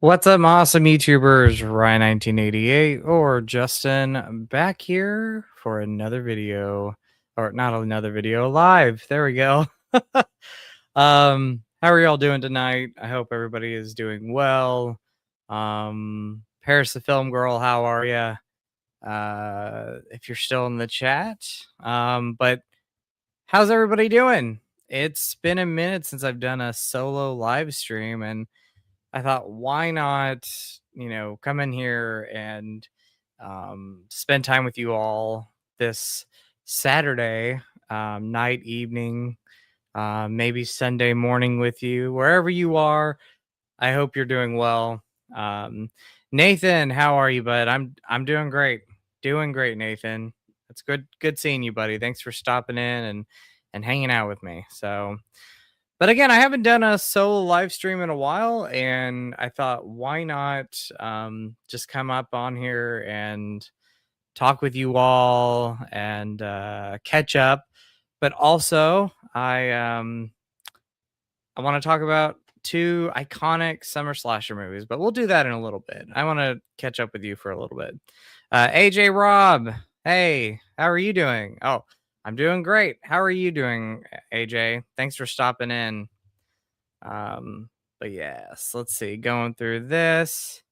What's up, awesome YouTubers? Ryan1988 or Justin back here for another video, or not another video, live. There we go. How are y'all doing tonight? I hope everybody is doing well. Paris the Film Girl, how are ya? If you're still in the chat, but how's everybody doing? It's been a minute since I've done a solo live stream, and I thought, why not, come in here and spend time with you all this Saturday night, evening, maybe Sunday morning with you, wherever you are. I hope you're doing well. Nathan, how are you, bud? I'm doing great. Doing great, Nathan. It's good seeing you, buddy. Thanks for stopping in and hanging out with me. So, but again, I haven't done a solo live stream in a while, and I thought, why not just come up on here and talk with you all and catch up. But also, I want to talk about two iconic summer slasher movies, but we'll do that in a little bit. I want to catch up with you for a little bit. AJ Rob, hey, how are you doing? Oh, I'm doing great. How are you doing, AJ? Thanks for stopping in. But yes, let's see. Going through this.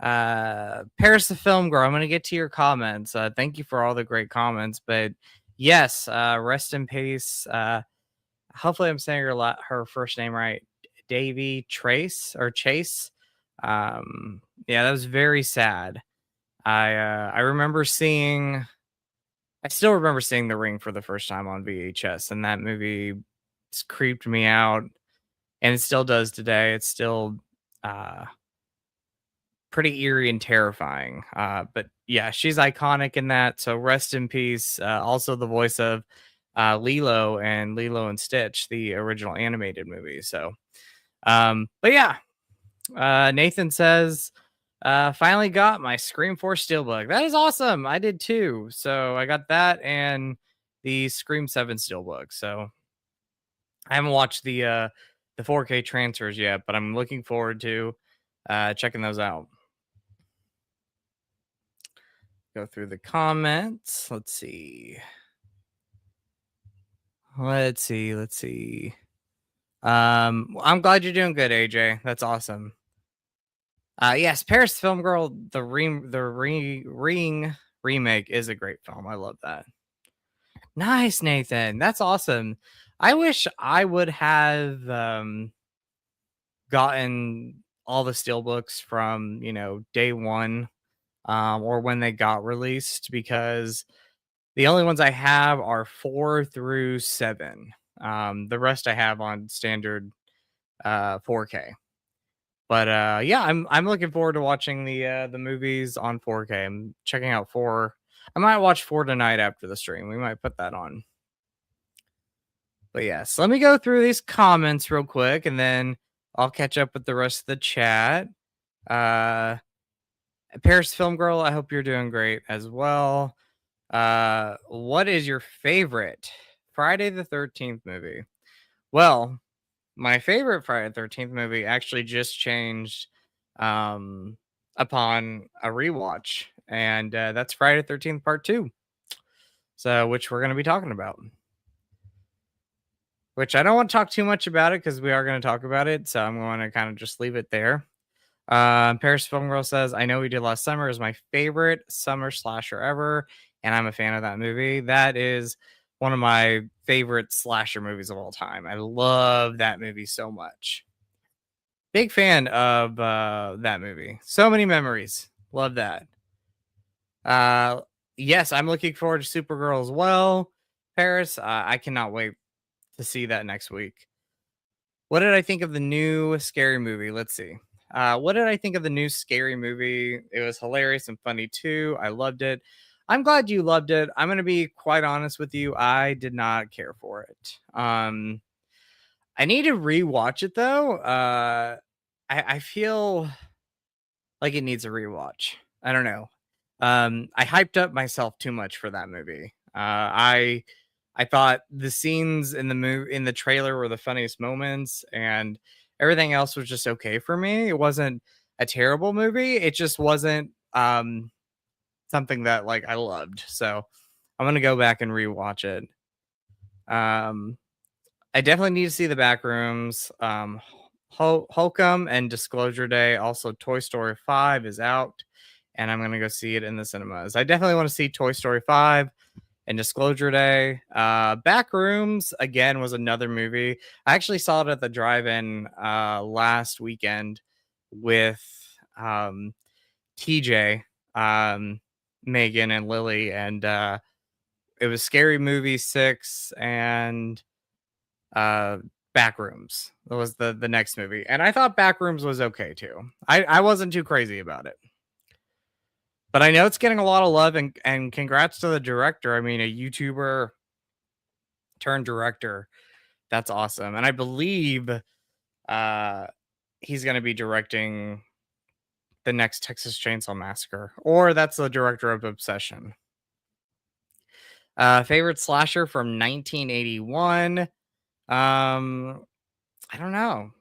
Paris the Film Girl, I'm going to get to your comments. Thank you for all the great comments. But yes, rest in peace. Hopefully I'm saying her first name right. Davy Trace or Chase. Yeah, that was very sad. I remember seeing. I still remember seeing The Ring for the first time on VHS, and that movie creeped me out, and it still does today. It's still pretty eerie and terrifying. But yeah, she's iconic in that. So rest in peace. Also, the voice of Lilo and Stitch, the original animated movie. So, but yeah, Nathan says, finally got my Scream 4 Steelbook. That is awesome. I did too. So I got that and the Scream 7 Steelbook. So I haven't watched the 4K transfers yet, but I'm looking forward to checking those out. Go through the comments. Let's see. I'm glad you're doing good, AJ. That's awesome. Yes, Paris Film Girl, the Ring remake is a great film. I love that. Nice, Nathan. That's awesome. I wish I would have gotten all the steelbooks from, day one, or when they got released, because the only ones I have are 4 through 7. The rest I have on standard 4K. But yeah, I'm looking forward to watching the movies on 4K. I'm checking out 4. I might watch 4 tonight after the stream. We might put that on. But yes, let me go through these comments real quick, and then I'll catch up with the rest of the chat. Paris Film Girl, I hope you're doing great as well. What is your favorite Friday the 13th movie? Well, my favorite Friday the 13th movie actually just changed upon a rewatch, and that's Friday the 13th Part 2. So, which we're going to be talking about. Which I don't want to talk too much about it because we are going to talk about it. So I'm going to kind of just leave it there. Paris Film Girl says, I Know We Did Last Summer is my favorite summer slasher ever, and I'm a fan of that movie. That is one of my favorite slasher movies of all time. I love that movie so much. Big fan of that movie. So many memories. Love that. Yes, I'm looking forward to Supergirl as well. Paris, I cannot wait to see that next week. What did I think of the new Scary Movie? Let's see. What did I think of the new Scary Movie? It was hilarious and funny too. I loved it. I'm glad you loved it. I'm gonna be quite honest with you. I did not care for it. I need to rewatch it though. I feel like it needs a rewatch. I don't know. I hyped up myself too much for that movie. I thought the scenes in the movie in the trailer were the funniest moments, and everything else was just okay for me. It wasn't a terrible movie. It just wasn't something that like I loved. So I'm gonna go back and rewatch it. Um, I definitely need to see the back rooms. Holcomb and Disclosure Day. Also, Toy Story 5 is out, and I'm gonna go see it in the cinemas. I definitely want to see Toy Story 5 and Disclosure Day. Backrooms again was another movie. I actually saw it at the drive-in last weekend with TJ, Megan, and Lily, and it was Scary Movie 6 and uh Backrooms. That was the next movie, and I thought Backrooms was okay too. I wasn't too crazy about it. But I know it's getting a lot of love, and congrats to the director. I mean, a YouTuber turned director. That's awesome. And I believe uh he's going to be directing the next Texas Chainsaw Massacre, or that's the director of Obsession. Favorite slasher from 1981. I don't know.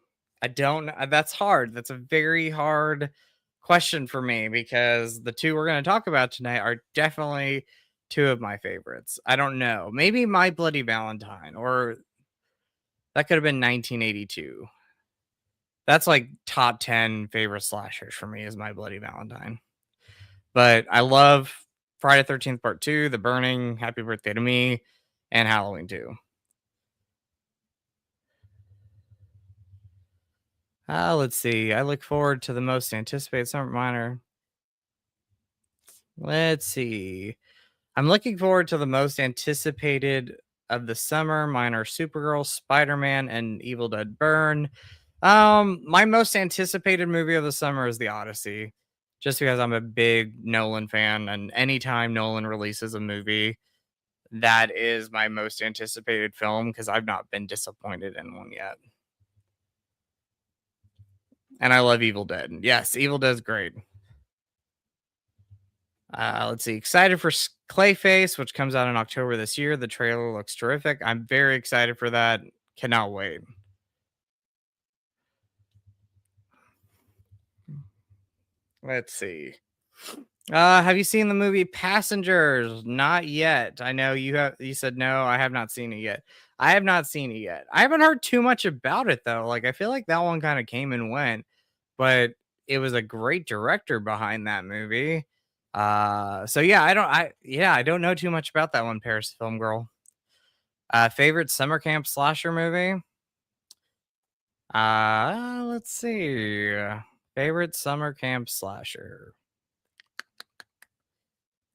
I don't That's hard. That's a very hard question for me because the two we're going to talk about tonight are definitely two of my favorites. I don't know. Maybe My Bloody Valentine, or that could have been 1982. That's like top 10 favorite slashers for me is My Bloody Valentine. But I love Friday 13th Part 2, The Burning, Happy Birthday to Me, and Halloween 2. Let's see. I look forward to the most anticipated summer minor. Let's see. I'm looking forward to the most anticipated of the summer. Mine are Supergirl, Spider-Man, and Evil Dead Burn. My most anticipated movie of the summer is The Odyssey, just because I'm a big Nolan fan, and anytime Nolan releases a movie, that is my most anticipated film because I've not been disappointed in one yet. And I love Evil Dead. Yes, Evil Dead's great. Let's see. Excited for Clayface, which comes out in October this year. The trailer looks terrific. I'm very excited for that. Cannot wait. Let's see. Have you seen the movie Passengers? Not yet. I know you have. You said no. I have not seen it yet. I have not seen it yet. I haven't heard too much about it though. Like I feel like that one kind of came and went, but it was a great director behind that movie. So yeah, I don't know too much about that one, Paris Film Girl. Favorite summer camp slasher movie? Let's see. Favorite summer camp slasher.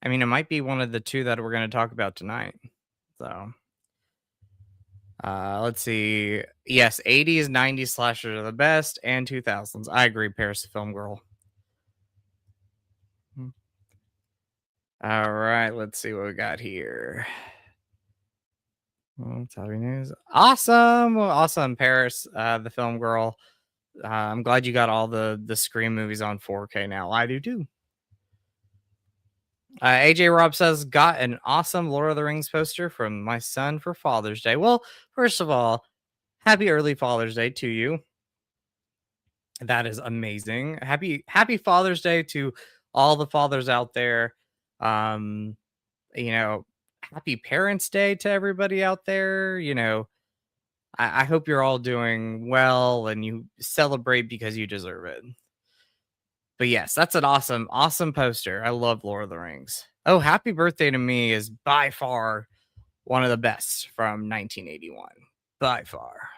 I mean, it might be one of the two that we're going to talk about tonight. So, let's see. Yes, 80s, 90s slashers are the best, and 2000s. I agree, Paris Film Girl. All right, let's see what we got here. Happy news. Awesome. Awesome, Paris, the film girl. I'm glad you got all the Scream movies on 4K now. I do too. AJ Rob says, got an awesome Lord of the Rings poster from my son for Father's Day. Well, first of all, happy early Father's Day to you. That is amazing. Happy Father's Day to all the fathers out there. Um, you know, happy Parents' Day to everybody out there. You know, I hope you're all doing well and you celebrate because you deserve it. But yes, that's an awesome poster. I love Lord of the Rings. Oh, Happy Birthday to Me is by far one of the best from 1981. By far.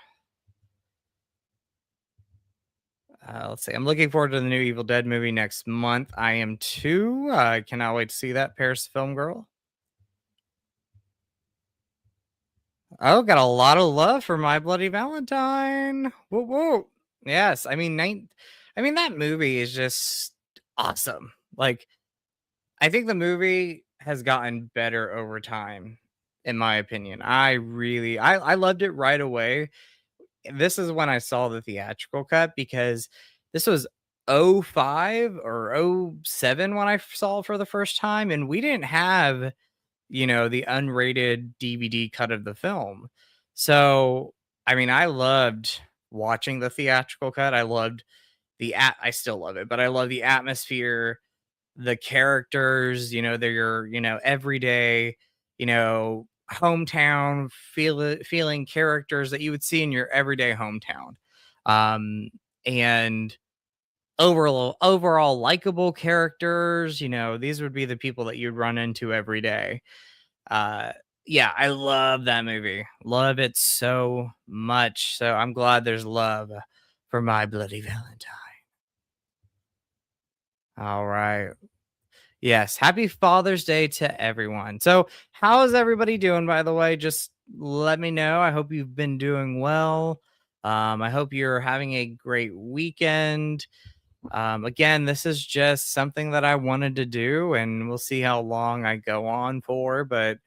Let's see. I'm looking forward to the new Evil Dead movie next month. I am too. I cannot wait to see that. Paris Film Girl. Oh, got a lot of love for My Bloody Valentine. Woo woo. Yes, I mean that movie is just awesome. Like I think the movie has gotten better over time in my opinion. I loved it right away. This is when I saw the theatrical cut because this was '05 or '07 when I saw it for the first time and we didn't have the unrated DVD cut of the film. So, I mean, I loved watching the theatrical cut. I loved I still love it, but I love the atmosphere, the characters, they're your, everyday, hometown feeling characters that you would see in your everyday hometown. Um, and overall likable characters, these would be the people that you'd run into every day. uh, yeah, I love that movie. Love it so much. So I'm glad there's love for My Bloody Valentine. All right. Yes. Happy Father's Day to everyone. So, how is everybody doing, by the way? Just let me know. I hope you've been doing well. I hope you're having a great weekend. Again, this is just something that I wanted to do, and we'll see how long I go on for. But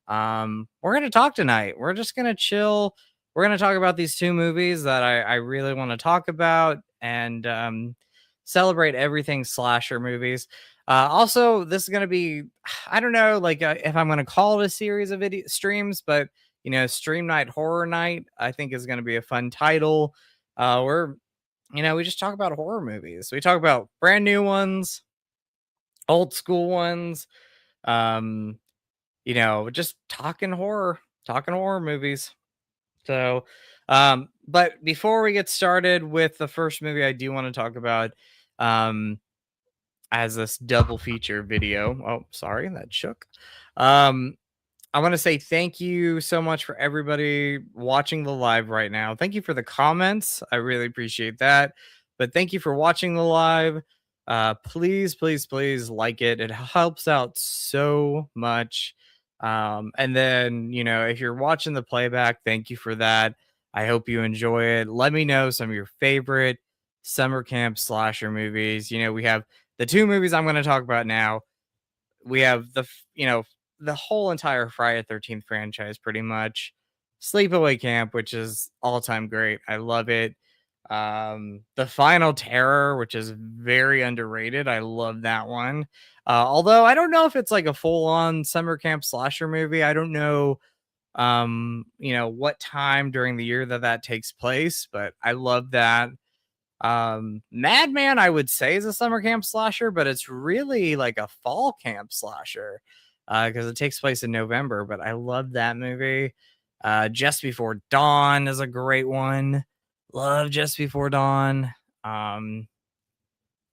we're going to talk tonight. We're just going to chill. We're going to talk about these two movies that I really want to talk about and celebrate everything slasher movies. Also, this is going to be, I don't know, like if I'm going to call it a series of video streams, but Stream Night Horror Night, I think is going to be a fun title. We just talk about horror movies. We talk about brand new ones, old school ones, um, just talking horror movies. So, but before we get started with the first movie I do want to talk about, um, as this double feature video. Oh, sorry, that shook. Um, I want to say thank you so much for everybody watching the live right now. Thank you for the comments. I really appreciate that. But thank you for watching the live. Please, please, please like it. It helps out so much. And then, if you're watching the playback, thank you for that. I hope you enjoy it. Let me know some of your favorite summer camp slasher movies. We have the two movies I'm going to talk about now. We have the whole entire Friday the 13th franchise pretty much. Sleepaway Camp, which is all-time great. I love it. The Final Terror, which is very underrated. I love that one. Although I don't know if it's like a full-on summer camp slasher movie. I don't know what time during the year that takes place, but I love that. Madman, I would say, is a summer camp slasher, but it's really like a fall camp slasher because it takes place in November. But I love that movie. Just Before Dawn is a great one. Love Just Before Dawn. Um,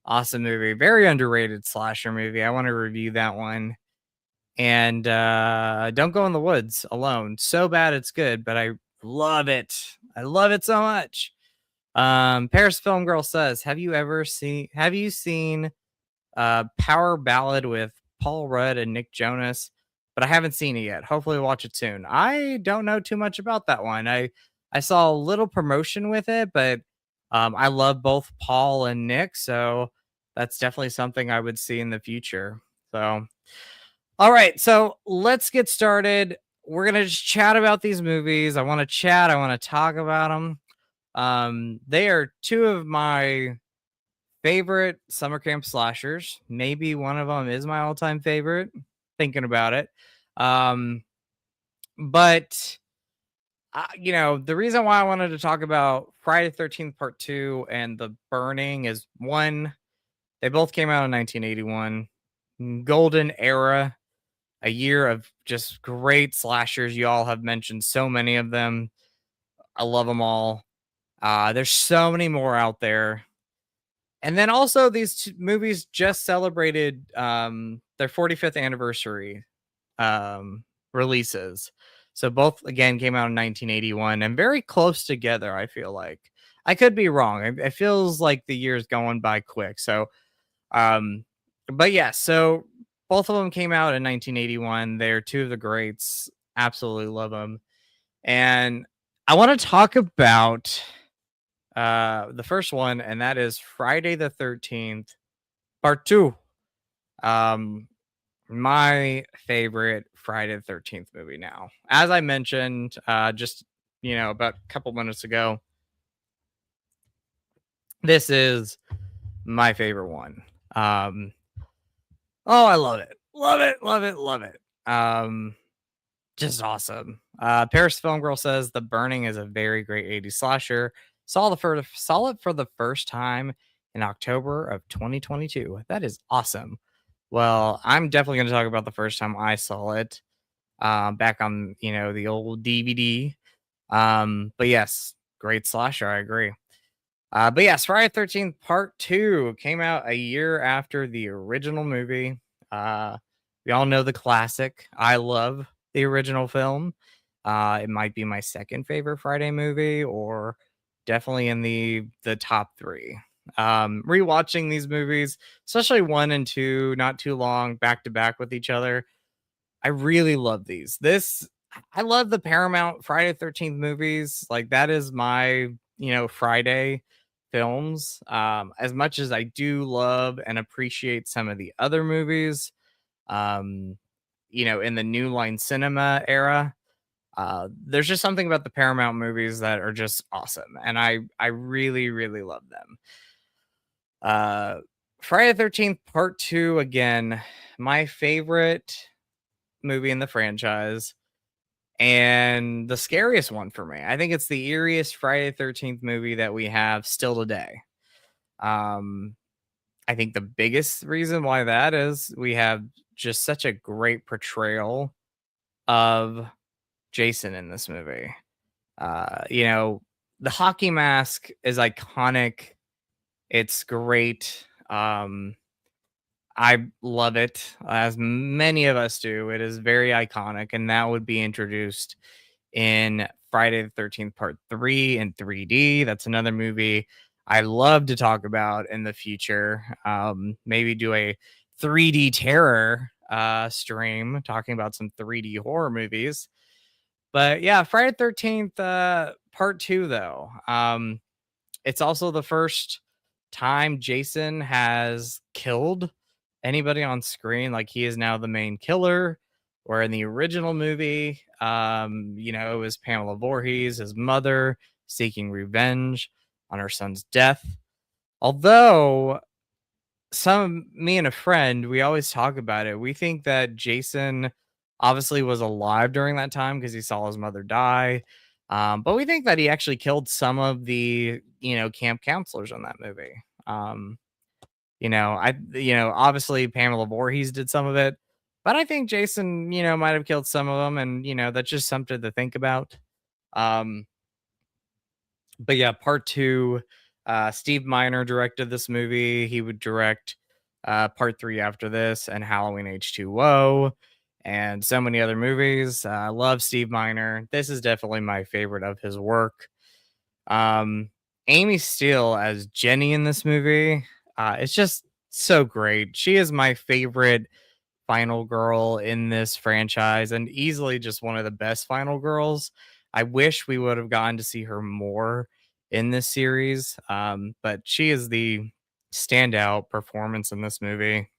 awesome movie. Very underrated slasher movie. I want to review that one. And Don't Go in the Woods Alone. So bad it's good, but I love it. I love it so much. Paris Film Girl says, have you seen Power Ballad with Paul Rudd and Nick Jonas? But I haven't seen it yet. Hopefully we'll watch it soon. I don't know too much about that one. I saw a little promotion with it, but I love both Paul and Nick, so that's definitely something I would see in the future. So all right, so let's get started. We're gonna just chat about these movies. I want to chat, I want to talk about them. They are two of my favorite summer camp slashers. Maybe one of them is my all-time favorite, thinking about it. Um, but the reason why I wanted to talk about Friday the 13th Part 2 and The Burning is one, they both came out in 1981. Golden era, a year of just great slashers. You all have mentioned so many of them. I love them all. There's so many more out there. And then also these movies just celebrated their 45th anniversary releases. So both again came out in 1981 and very close together, I feel like. I could be wrong. It feels like the year's going by quick. So um but yeah, so both of them came out in 1981. They're two of the greats. Absolutely love them. And I want to talk about the first one, and that is Friday the 13th, part two. Um, my favorite Friday the 13th movie now. As I mentioned, just about a couple minutes ago, this is my favorite one. Oh, I love it. Love it, love it, love it. Just awesome. Paris Film Girl says The Burning is a very great 80s slasher. Saw it for the first time in October of 2022. That is awesome. Well, I'm definitely going to talk about the first time I saw it, back on the old DVD. But yes, great slasher. I agree. But yes, Friday the 13th Part 2 came out a year after the original movie. Uh, we all know the classic. I love the original film. It might be my second favorite Friday movie, or definitely in the top three. Rewatching these movies, especially one and two, not too long back to back with each other, I really love these. I love the Paramount Friday the 13th movies. Like, that is my, Friday films. As much as I do love and appreciate some of the other movies, um, in the New Line Cinema era, there's just something about the Paramount movies that are just awesome. And I really, really love them. Uh, Friday the 13th Part 2, again, my favorite movie in the franchise, and the scariest one for me. I think it's the eeriest Friday the 13th movie that we have still today. Um, I think the biggest reason why that is we have just such a great portrayal of Jason in this movie. The hockey mask is iconic. It's great. I love it, as many of us do. It is very iconic, and that would be introduced in Friday the 13th Part 3 in 3D. That's another movie I love to talk about in the future. Maybe do a 3D terror stream talking about some 3D horror movies. But yeah, Friday the 13th Part 2, though. It's also the first time Jason has killed anybody on screen. Like, he is now the main killer. Where in the original movie, it was Pamela Voorhees, his mother, seeking revenge on her son's death. Although me and a friend, we always talk about it. We think that Jason obviously was alive during that time because he saw his mother die. But we think that he actually killed some of the, camp counselors in that movie. Obviously Pamela Voorhees did some of it, but I think Jason, might have killed some of them, and that's just something to think about. Um, but yeah, part two, Steve Miner directed this movie. He would direct part three after this, and Halloween H2O, and so many other movies. I love Steve Miner. This is definitely my favorite of his work. Amy Steele as Jenny in this movie, it's just so great. She is my favorite final girl in this franchise, and easily just one of the best final girls. I wish we would have gotten to see her more in this series, but she is the standout performance in this movie.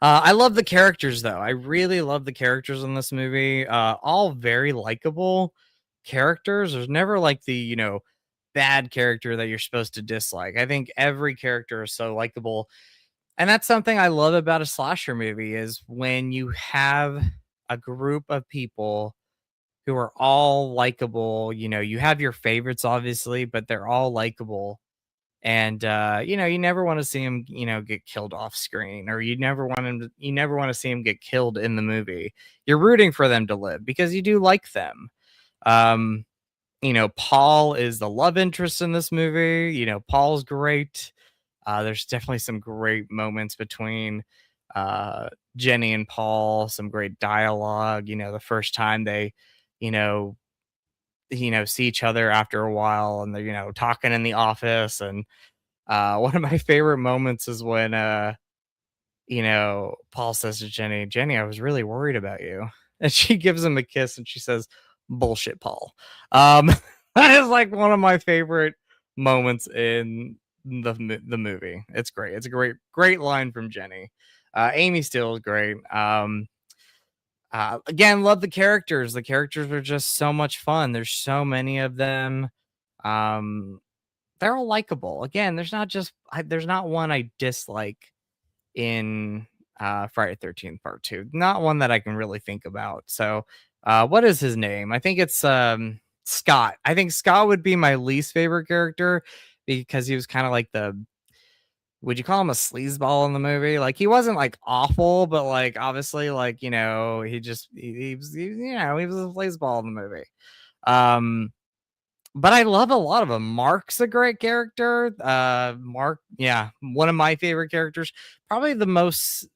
I love the characters, though. I really love the characters in this movie. All very likable characters. There's never like the, bad character that you're supposed to dislike. I think every character is so likable. And that's something I love about a slasher movie, is when you have a group of people who are all likable. You have your favorites, obviously, but they're all likable. And you never want to see him, get killed off screen, or you never want to see him get killed in the movie. You're rooting for them to live because you do like them. Um, Paul is the love interest in this movie. Paul's great. There's definitely some great moments between Jenny and Paul, some great dialogue. The first time they, you know, see each other after a while, and they're, talking in the office. And one of my favorite moments is when, Paul says to Jenny, "Jenny, I was really worried about you." And she gives him a kiss and she says, bullshit, Paul. Um, that is like one of my favorite moments in the movie. It's great. It's a great line from Jenny. Amy Steele is great. Again, love the characters. The characters are just so much fun. There's so many of them. Um, they're all likable. Again, there's not one I dislike in Friday 13th Part 2. Not one that I can really think about. So, what is his name? I think it's Scott. I think Scott would be my least favorite character because he was kind of like the, would you call him a sleazeball in the movie? Like he wasn't like awful, but like obviously like, he was a sleazeball in the movie. But I love a lot of them. Mark's a great character. Mark, yeah, one of my favorite characters. Probably the most,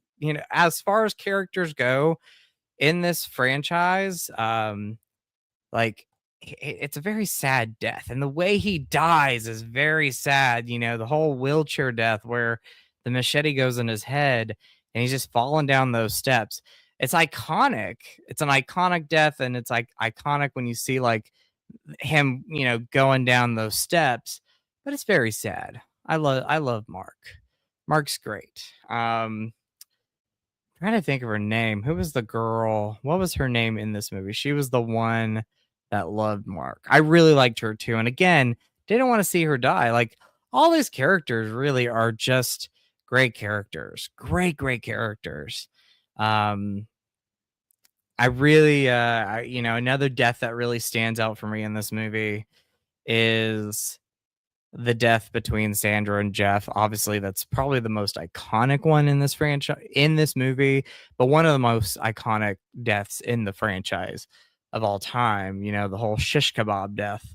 as far as characters go in this franchise, like it's a very sad death. And the way he dies is very sad. The whole wheelchair death where the machete goes in his head and he's just falling down those steps. It's iconic. It's an iconic death, and it's like iconic when you see like him, going down those steps, but it's very sad. I love Mark. Mark's great. Trying to think of her name. Who was the girl? What was her name in this movie? She was the one that loved Mark. I really liked her too. And again, didn't want to see her die. Like all these characters really are just great characters. Great characters. I really, another death that really stands out for me in this movie is the death between Sandra and Jeff. Obviously, that's probably the most iconic one in this franchise, in this movie, but one of the most iconic deaths in the franchise of all time. The whole shish kebab death.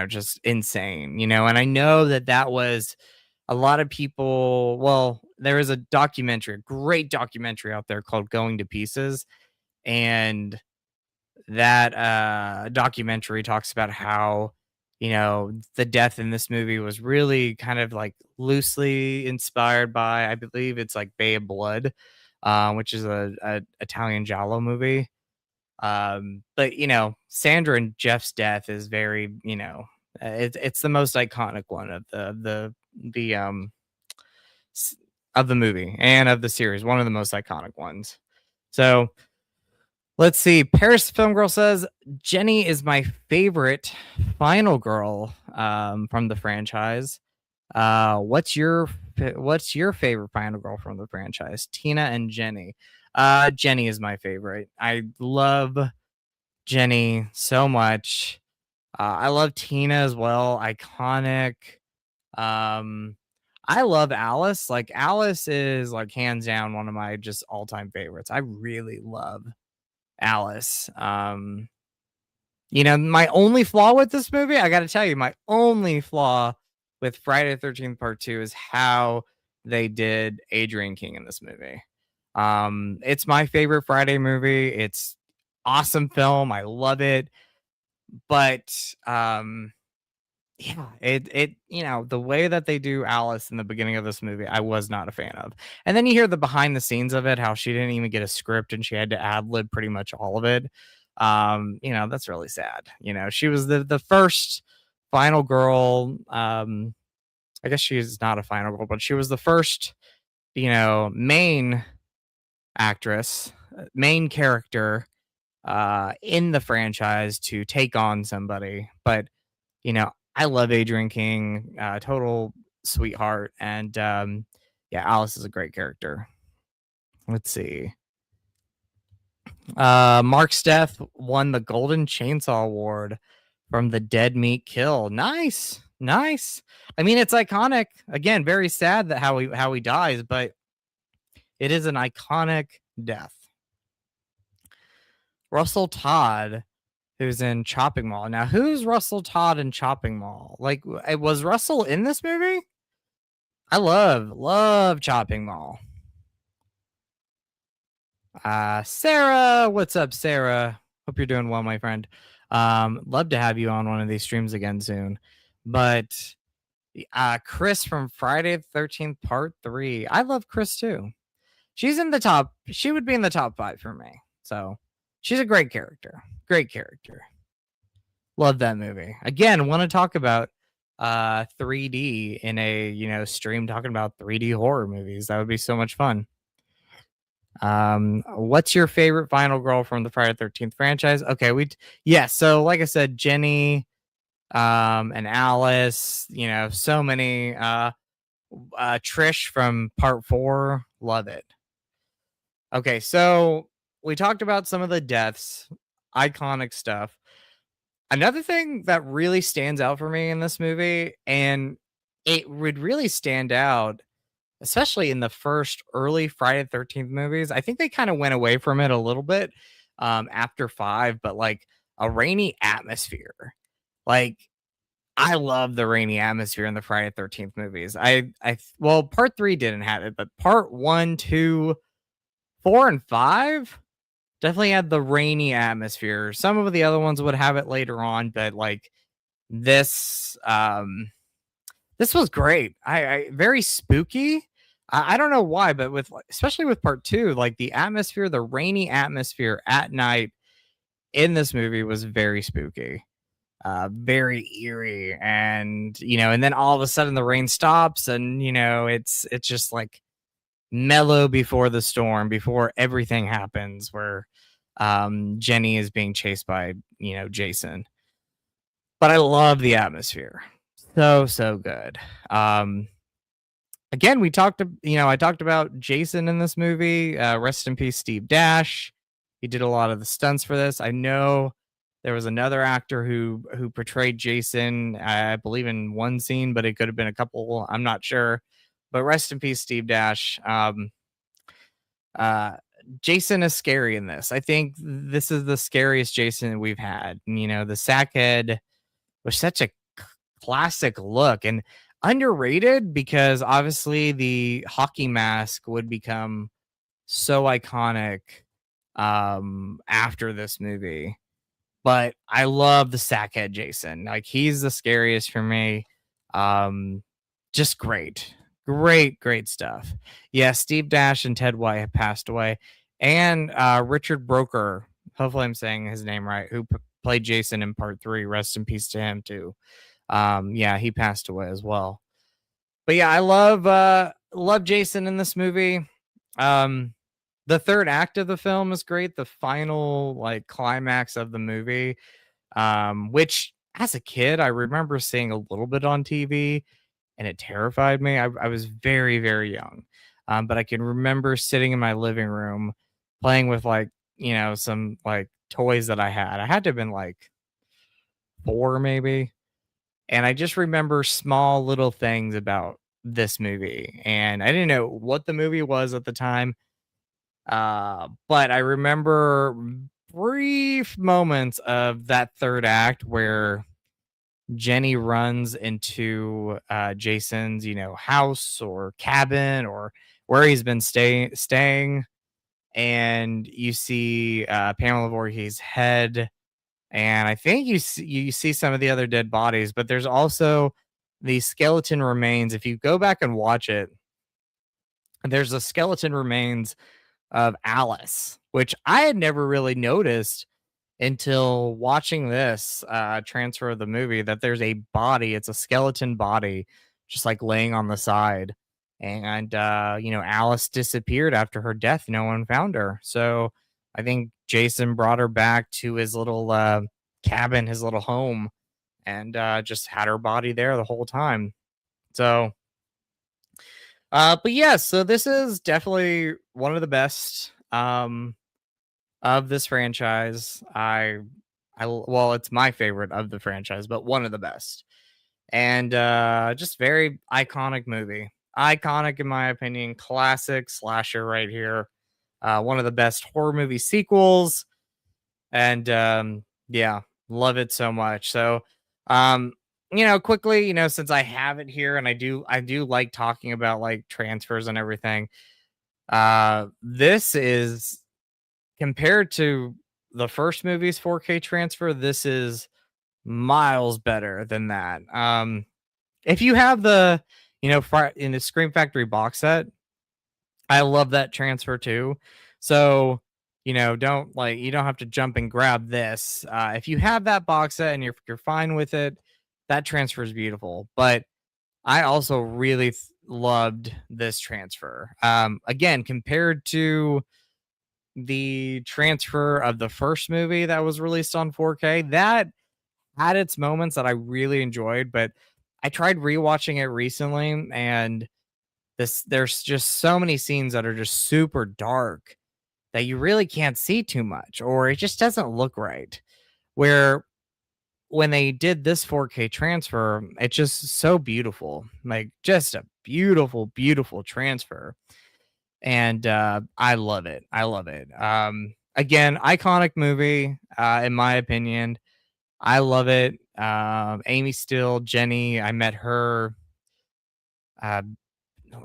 Just insane. And I know that was a lot of people. Well, there is a documentary, a great documentary out there called Going to Pieces, and that documentary talks about how the death in this movie was really kind of like loosely inspired by, I believe it's like Bay of Blood, which is a Italian giallo movie. But Sandra and Jeff's death is very, it's the most iconic one of the of the movie and of the series, one of the most iconic ones. So let's see. Paris the Film Girl says Jenny is my favorite final girl from the franchise. What's your favorite final girl from the franchise? Tina and Jenny. Jenny is my favorite. I love Jenny so much. I love Tina as well. Iconic. I love Alice. Like Alice is like hands down one of my just all-time favorites. I really love Alice. My only flaw with this movie, I got to tell you, my only flaw with Friday the 13th Part 2 is how they did Adrian King in this movie. It's my favorite Friday movie. It's awesome film. I love it. But yeah, the way that they do Alice in the beginning of this movie, I was not a fan of. And then you hear the behind the scenes of it, how she didn't even get a script and she had to ad lib pretty much all of it. That's really sad. She was the first final girl. I guess she is not a final girl, but she was the first, main actress, main character in the franchise to take on somebody. But I love Adrian King, total sweetheart, and Alice is a great character. Let's see. Mark's death won the Golden Chainsaw Award from the Dead Meat Kill. Nice. I mean, it's iconic. Again, very sad that how he dies, but it is an iconic death. Russell Todd, who's in Chopping Mall. Now, who's Russell Todd in Chopping Mall? Like, was Russell in this movie? I love Chopping Mall. Sarah, what's up, Sarah? Hope you're doing well, my friend. Love to have you on one of these streams again soon. But Chris from Friday the 13th Part 3. I love Chris too. She's in the top. She would be in the top 5 for me. So She's a great character. Great character. Love that movie. Again, want to talk about 3D in a stream talking about 3D horror movies. That would be so much fun. What's your favorite final girl from the Friday the 13th franchise? Okay, so like I said, Jenny, and Alice, so many, Trish from part 4, love it. Okay, so we talked about some of the deaths, iconic stuff. Another thing that really stands out for me in this movie, and it would really stand out, especially in the first early Friday the 13th movies. I think they kind of went away from it a little bit after 5, but like a rainy atmosphere. Like, I love the rainy atmosphere in the Friday the 13th movies. Well, part 3 didn't have it, but part 1, 2, 4, and 5 definitely had the rainy atmosphere. Some of the other ones would have it later on, but like this this was great. I very spooky. I don't know why, but especially with part 2, like the atmosphere, the rainy atmosphere at night in this movie was very spooky. Very eerie, and then all of a sudden the rain stops, and it's just like mellow before the storm, before everything happens, where Jenny is being chased by Jason. But I love the atmosphere, so good. Again, I talked about Jason in this movie. Rest in peace, Steve Dash. He did a lot of the stunts for this. I know there was another actor who portrayed Jason, I believe in one scene, but it could have been a couple. I'm not sure. But rest in peace, Steve Dash. Jason is scary in this. I think this is the scariest Jason we've had. The Sackhead was such a classic look and underrated, because obviously the hockey mask would become so iconic after this movie. But I love the Sackhead Jason. Like, he's the scariest for me. Just great. Great stuff. Yeah, Steve Dash and Ted White have passed away. And Richard Broker, hopefully I'm saying his name right, who played Jason in part 3. Rest in peace to him too. Yeah, he passed away as well. But yeah, I love Jason in this movie. The third act of the film is great. The final like climax of the movie, which as a kid I remember seeing a little bit on TV, and it terrified me. I was very, very young, but I can remember sitting in my living room playing with some like toys that I had. I had to have been like 4 maybe, and I just remember small little things about this movie, and I didn't know what the movie was at the time. But I remember brief moments of that third act where Jenny runs into Jason's, house or cabin or where he's been staying, and you see Pamela Voorhees' head, and I think you see some of the other dead bodies, but there's also the skeleton remains. If you go back and watch it, there's a skeleton remains of Alice, which I had never really noticed until watching this transfer of the movie, that there's a body. It's a skeleton body just like laying on the side. And, Alice disappeared after her death. No one found her. So I think Jason brought her back to his little cabin, his little home, and just had her body there the whole time. So but yeah, so this is definitely one of the best of this franchise. Well, it's my favorite of the franchise, but one of the best. And just very iconic movie. Iconic in my opinion, classic slasher right here. One of the best horror movie sequels. And yeah, love it so much. So quickly, since I have it here, and I do like talking about like transfers and everything. This is, compared to the first movie's 4K transfer, this is miles better than that. If you have the in the Scream Factory box set, I love that transfer too. So you know, you don't have to jump and grab this. If you have that box set and you're fine with it, that transfer is beautiful. But I also really loved this transfer. Again, compared to the transfer of the first movie that was released on 4K, that had its moments that I really enjoyed, but I tried rewatching it recently, and there's just so many scenes that are just super dark that you really can't see too much, or it just doesn't look right. Where when they did this 4K transfer, it's just so beautiful, like just a beautiful, beautiful transfer, and I love it. I love it. Again, iconic movie, in my opinion. I love it. Amy Still, Jenny, I met her, uh,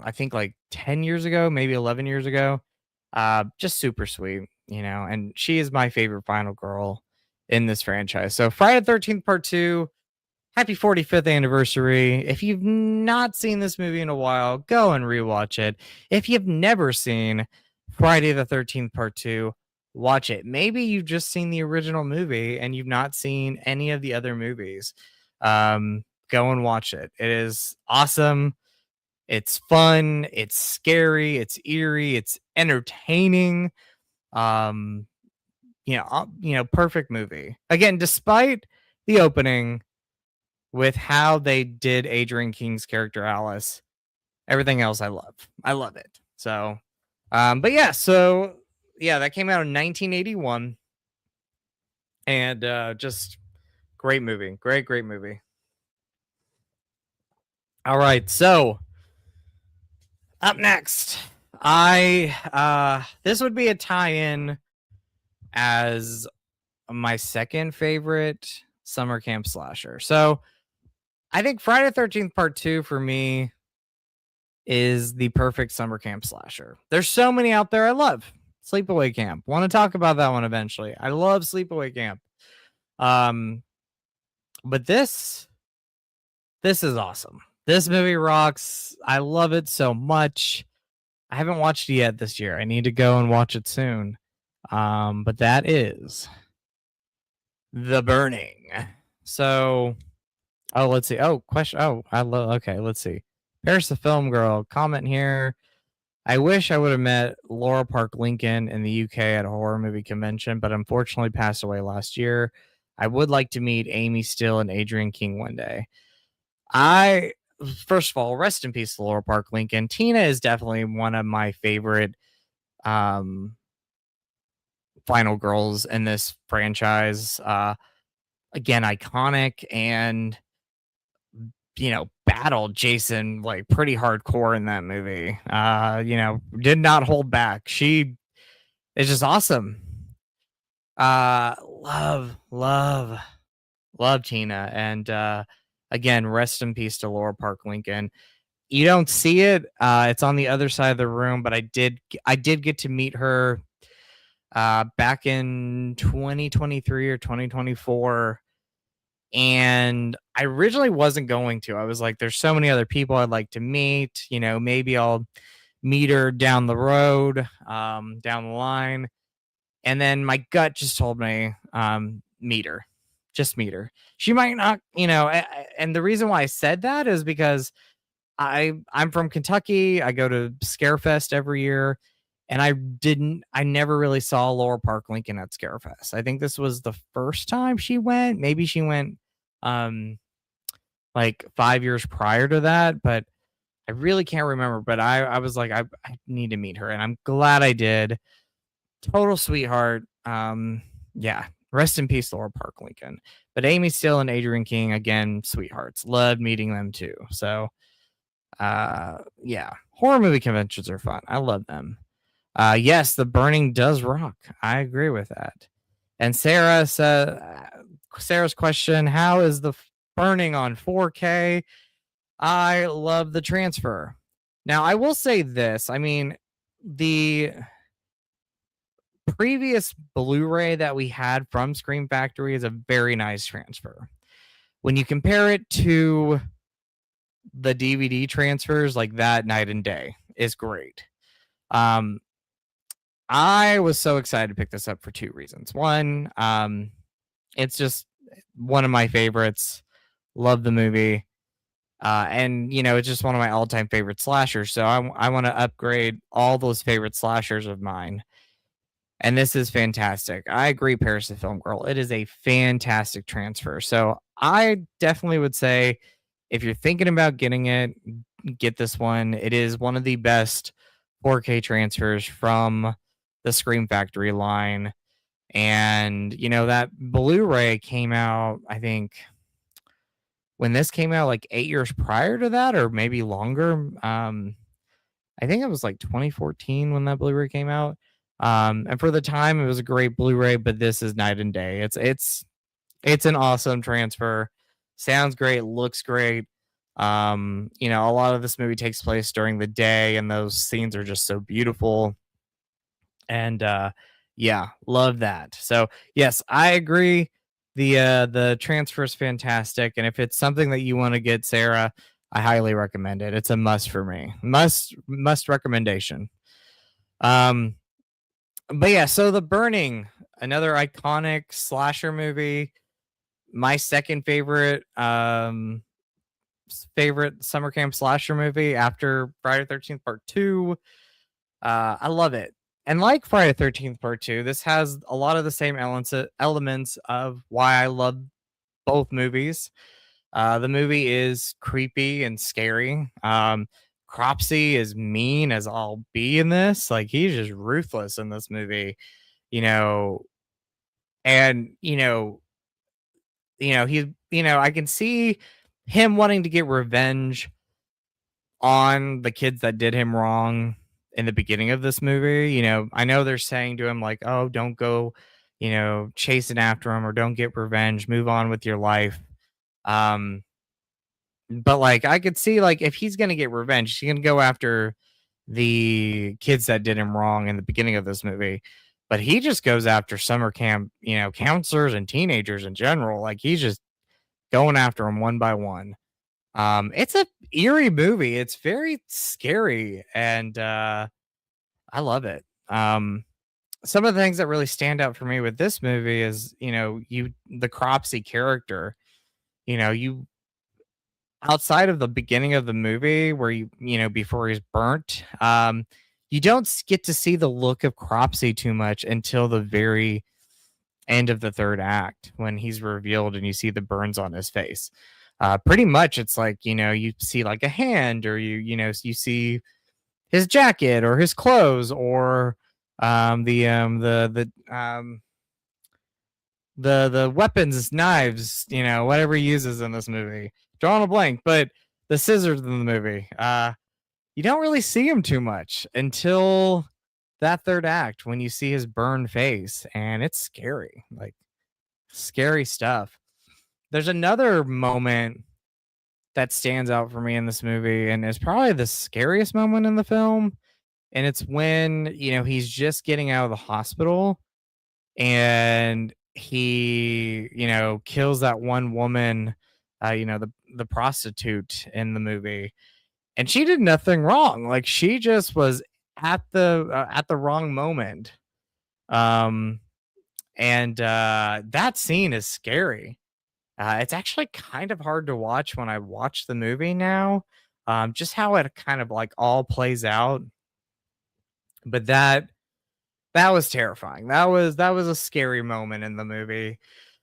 I think like 10 years ago, maybe 11 years ago. Just super sweet, you know, and she is my favorite final girl in this franchise. So Friday the 13th Part 2, happy 45th anniversary. If you've not seen this movie in a while, go and rewatch it. If you've never seen Friday the 13th Part 2, watch it. Maybe you've just seen the original movie and you've not seen any of the other movies. Go and watch it. It is awesome. It's fun, it's scary, it's eerie, it's entertaining. Um, perfect movie. Again, despite the opening with how they did Adrian King's character Alice, everything else I love. I love it. So, but yeah, that came out in 1981, and just great movie, great movie. All right, so up next, this would be a tie-in as my second favorite summer camp slasher. So I think Friday the 13th Part 2 for me is the perfect summer camp slasher. There's so many out there I love. Sleepaway Camp. Want to talk about that one eventually. I love Sleepaway Camp. But this is awesome. This movie rocks. I love it so much. I haven't watched it yet this year. I need to go and watch it soon. But that is The Burning. So, let's see. Oh, question. Oh, okay, let's see. Paris the Film Girl, comment here. I wish I would have met Laura Park Lincoln in the UK at a horror movie convention, but unfortunately passed away last year. I would like to meet Amy Still and Adrian King one day. First of all, rest in peace to Laura Park Lincoln. Tina is definitely one of my favorite final girls in this franchise. Again, iconic, and battled Jason like pretty hardcore in that movie. Did not hold back. She is just awesome. Love Tina, and again, rest in peace to Laura Park Lincoln. You don't see it. It's on the other side of the room, but I did get to meet her back in 2023 or 2024. And I originally wasn't going to. I was like, there's so many other people I'd like to meet. Maybe I'll meet her down the road, down the line. And then my gut just told me, meet her. Just meet her. She might not, and the reason why I said that is because I'm from Kentucky. I go to Scarefest every year. And I never really saw Laura Park Lincoln at Scarefest. I think this was the first time she went. Maybe she went like 5 years prior to that, but I really can't remember. But I was like, I need to meet her, and I'm glad I did. Total sweetheart. Yeah. Rest in peace, Laura Park Lincoln. But Amy Still and Adrian King, again, sweethearts. Loved meeting them too. So yeah. Horror movie conventions are fun. I love them. Yes, The Burning does rock. I agree with that. And Sarah said, Sarah's question, how is The Burning on 4K? I love the transfer. Now, I will say this. I mean, the previous Blu-ray that we had from Scream Factory is a very nice transfer. When you compare it to the DVD transfers, like that, night and day is great. I was so excited to pick this up for two reasons. One, it's just one of my favorites. Love the movie. And it's just one of my all-time favorite slashers. So I want to upgrade all those favorite slashers of mine. And this is fantastic. I agree, Paris the Film Girl. It is a fantastic transfer. So I definitely would say if you're thinking about getting it, get this one. It is one of the best 4K transfers from the Scream Factory line. And, that Blu ray came out, I think, when this came out, like 8 years prior to that, or maybe longer. I think it was like 2014 when that Blu-ray came out. And for the time, it was a great Blu-ray, but this is night and day. It's an awesome transfer. Sounds great, looks great. A lot of this movie takes place during the day, and those scenes are just so beautiful. And yeah, love that. So yes, I agree. The transfer is fantastic, and if it's something that you want to get, Sarah, I highly recommend it. It's a must for me. Must recommendation. But yeah, so The Burning, another iconic slasher movie. My second favorite summer camp slasher movie after Friday 13th Part 2. I love it. And like Friday 13th Part 2, this has a lot of the same elements of why I love both movies. The movie is creepy and scary. Cropsey is mean as all be in this. Like, he's just ruthless in this movie, you know, and he's I can see him wanting to get revenge on the kids that did him wrong in the beginning of this movie. I know they're saying to him like, "Oh, don't go, chasing after him, or don't get revenge. Move on with your life." Um, but like I could see like if he's gonna get revenge, he's gonna go after the kids that did him wrong in the beginning of this movie. But he just goes after summer camp, counselors and teenagers in general. Like, he's just going after them one by one. It's a eerie movie. It's very scary, and I love it. Some of the things that really stand out for me with this movie is, the Cropsey character. You outside of the beginning of the movie where before he's burnt, you don't get to see the look of Cropsey too much until the very end of the third act when he's revealed and you see the burns on his face. Pretty much it's like, you see like a hand, or you see his jacket or his clothes, or the weapons, knives, whatever he uses in this movie. Drawing a blank, but the scissors in the movie. You don't really see him too much until that third act when you see his burned face, and it's scary, like scary stuff. There's another moment that stands out for me in this movie, and it's probably the scariest moment in the film. And it's when, he's just getting out of the hospital, and he, kills that one woman, the prostitute in the movie. And she did nothing wrong. Like, she just was at the wrong moment. Um and that scene is scary. It's actually kind of hard to watch when I watch the movie now. Just how it kind of like all plays out. But that was terrifying. That was a scary moment in the movie.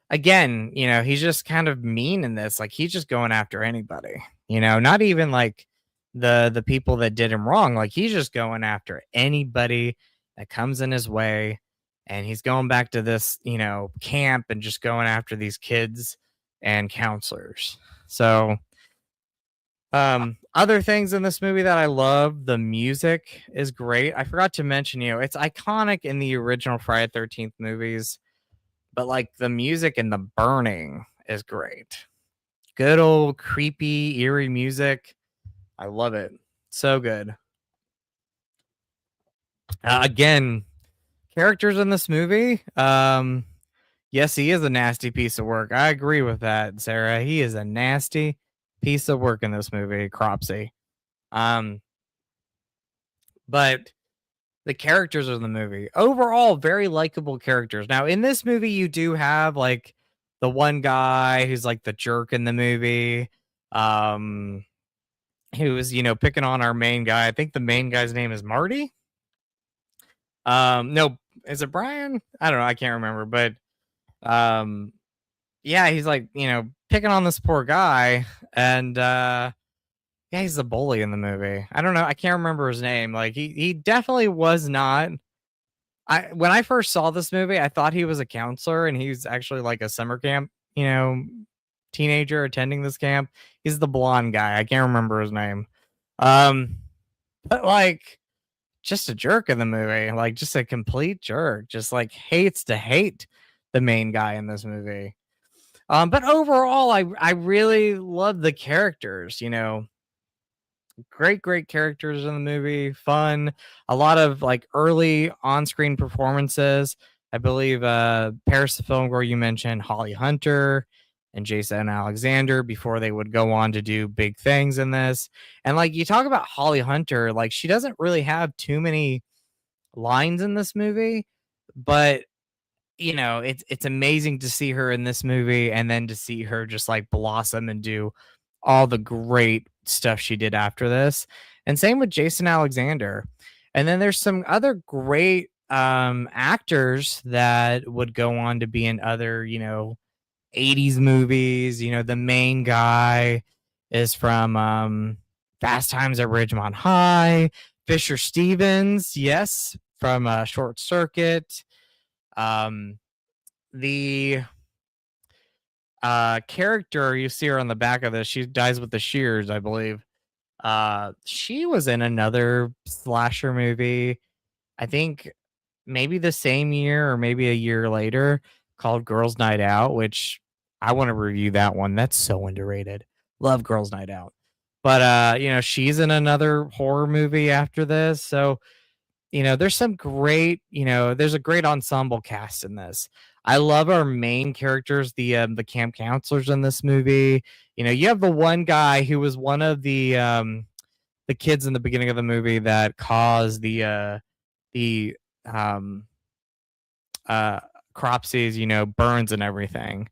Again, he's just kind of mean in this. Like, he's just going after anybody. Not even like the people that did him wrong. Like, he's just going after anybody that comes in his way. And he's going back to this, camp, and just going after these kids and counselors. So, other things in this movie that I love, the music is great. I forgot to mention, it's iconic in the original Friday 13th movies, but like the music in The Burning is great. Good old creepy, eerie music. I love it. So good. Again, characters in this movie. Yes, he is a nasty piece of work. I agree with that, Sarah. He is a nasty piece of work in this movie, Cropsey. But the characters of the movie. Overall, very likable characters. Now, in this movie, you do have like the one guy who's like the jerk in the movie. Um, who was, picking on our main guy. I think the main guy's name is Marty. No, is it Brian? I don't know. I can't remember, but um, yeah, he's like, picking on this poor guy, and yeah, he's the bully in the movie. I don't know. I can't remember his name. Like he definitely was not. When I first saw this movie, I thought he was a counselor, and he's actually like a summer camp, teenager attending this camp. He's the blonde guy. I can't remember his name. But like just a jerk in the movie, like just a complete jerk, just like hates to hate the main guy in this movie. But overall, I really love the characters, great characters in the movie, fun, a lot of like early on-screen performances. I believe Paris the Film Girl, you mentioned Holly Hunter and Jason Alexander before they would go on to do big things in this. And like you talk about Holly Hunter, like she doesn't really have too many lines in this movie, but it's amazing to see her in this movie and then to see her just like blossom and do all the great stuff she did after this. And same with Jason Alexander. And then there's some other great actors that would go on to be in other, 80s movies. The main guy is from Fast Times at Ridgemont High. Fisher Stevens, yes, from Short Circuit. The character you see her on the back of this, she dies with the shears, I believe. She was in another slasher movie, I think maybe the same year or maybe a year later, called Girls Night Out, which I want to review that one. That's so underrated. Love Girls Night Out. But she's in another horror movie after this. So there's some great, there's a great ensemble cast in this. I love our main characters, the camp counselors in this movie. You have the one guy who was one of the kids in the beginning of the movie that caused the cropsies, burns and everything.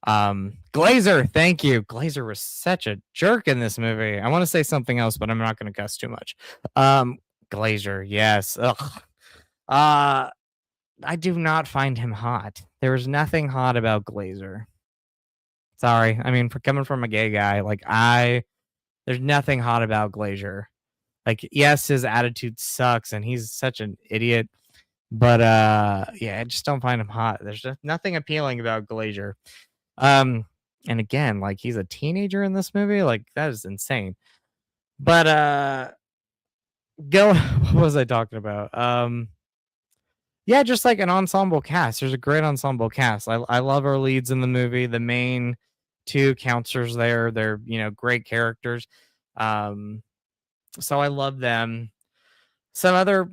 Glazer, thank you. Glazer was such a jerk in this movie. I want to say something else, but I'm not going to cuss too much. Glazer, yes. Ugh. I do not find him hot. There is nothing hot about Glazer. Sorry. I mean, for coming from a gay guy, like there's nothing hot about Glazer. Like, yes, his attitude sucks and he's such an idiot, but yeah, I just don't find him hot. There's just nothing appealing about Glazer. And again, like he's a teenager in this movie, like that is insane. But what was I talking about? Yeah, just like an ensemble cast. There's a great ensemble cast. I love our leads in the movie. The main two counselors there, they're great characters. So I love them. Some other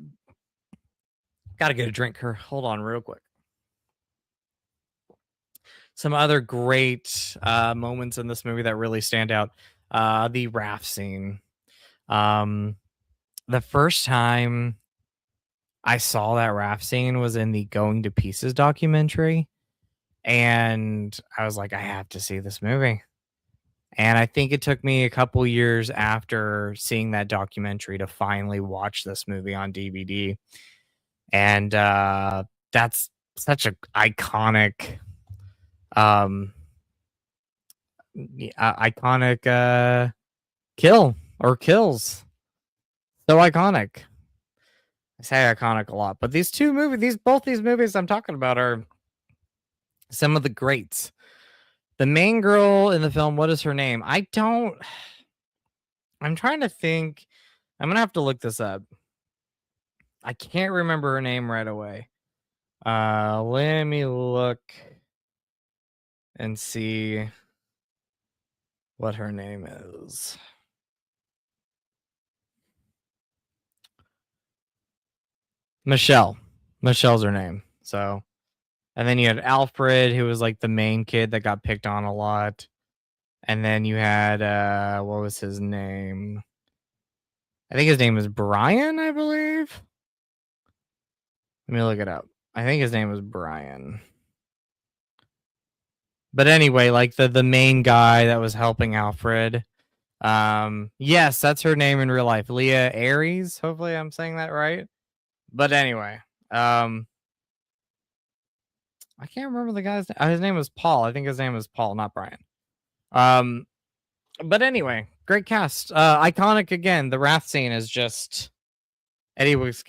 gotta get a drink here. Hold on real quick. Some other great moments in this movie that really stand out. The raft scene. The first time I saw that raft scene was in the Going to Pieces documentary. And I was like, I have to see this movie. And I think it took me a couple years after seeing that documentary to finally watch this movie on DVD. And that's such an iconic kill or kills. So iconic. I say iconic a lot, but both these movies I'm talking about are some of the greats. The main girl in the film, what is her name? I'm trying to think. I'm gonna have to look this up. I can't remember her name right away. Let me look and see what her name is. Michelle's her name. So, and then you had Alfred, who was like the main kid that got picked on a lot. And then you had what was his name? I think his name was Brian, I believe. Let me look it up. I think his name was Brian. But anyway, like the main guy that was helping Alfred. Yes, that's her name in real life. Leah Aries. Hopefully I'm saying that right. But anyway, I can't remember the guy's name. His name was Paul. I think his name was Paul, not Brian. But anyway, great cast. Iconic again. The Wrath scene is just Eddie was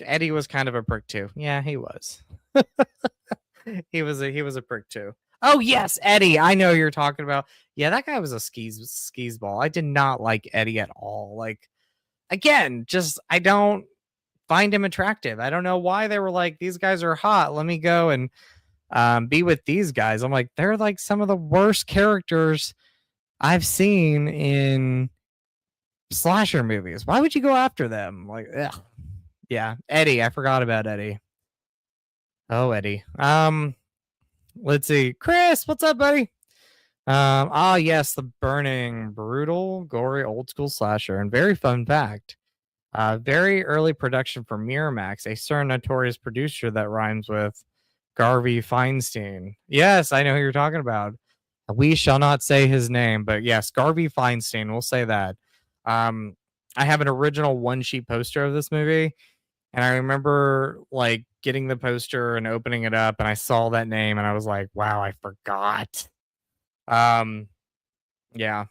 kind of a prick too. Yeah, he was. he was a prick too. Oh yes, Eddie. I know who you're talking about. Yeah, that guy was a skis ball. I did not like Eddie at all. Like again, just I don't find him attractive. I don't know why they were like, these guys are hot. Let me go and be with these guys. I'm like, they're like some of the worst characters I've seen in slasher movies. Why would you go after them? Like, ugh. Yeah, Eddie. I forgot about Eddie. Oh, Eddie. Let's see. Chris, what's up, buddy? Yes, The Burning, brutal, gory, old school slasher, and very fun fact. Very early production for Miramax, a certain notorious producer that rhymes with Garvey Feinstein. Yes, I know who you're talking about. We shall not say his name, but yes, Garvey Feinstein. We'll say that. I have an original one sheet poster of this movie, and I remember like getting the poster and opening it up, and I saw that name, and I was like, "Wow, I forgot." Yeah,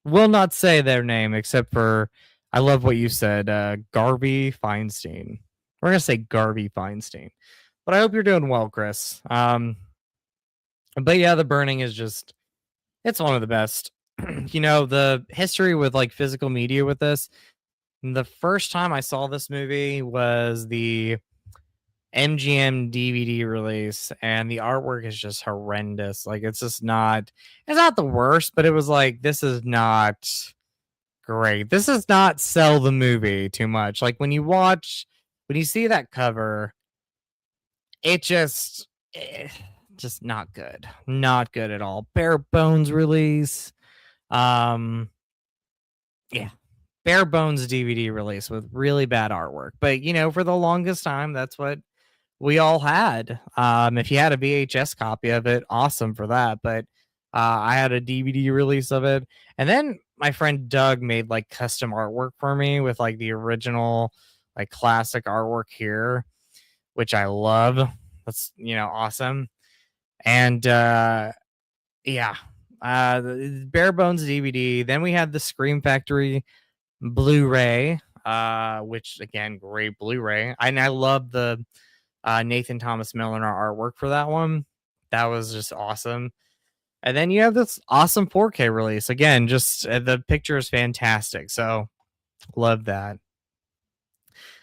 will not say their name except for I love what you said, Garvey Feinstein. We're gonna say Garvey Feinstein, but I hope you're doing well, Chris. But yeah, The Burning is just it's one of the best. You know, the history with like physical media with this. The first time I saw this movie was the MGM DVD release, and the artwork is just horrendous. Like it's just not it's not the worst, but it was like this is not great. This does not sell the movie too much. Like when you see that cover, it just not good. Not good at all. Bare bones release. Yeah. Bare bones DVD release with really bad artwork. But you know, for the longest time, that's what we all had. If you had a VHS copy of it, awesome for that. But I had a DVD release of it. And then my friend Doug made like custom artwork for me with like the original, like classic artwork here, which I love. That's, you know, awesome. And yeah, the Bare Bones DVD. Then we had the Scream Factory Blu-ray, which again, great Blu-ray. And I love the Nathan Thomas Miller artwork for that one. That was just awesome. And then you have this awesome 4K release. Again, just the picture is fantastic. So love that.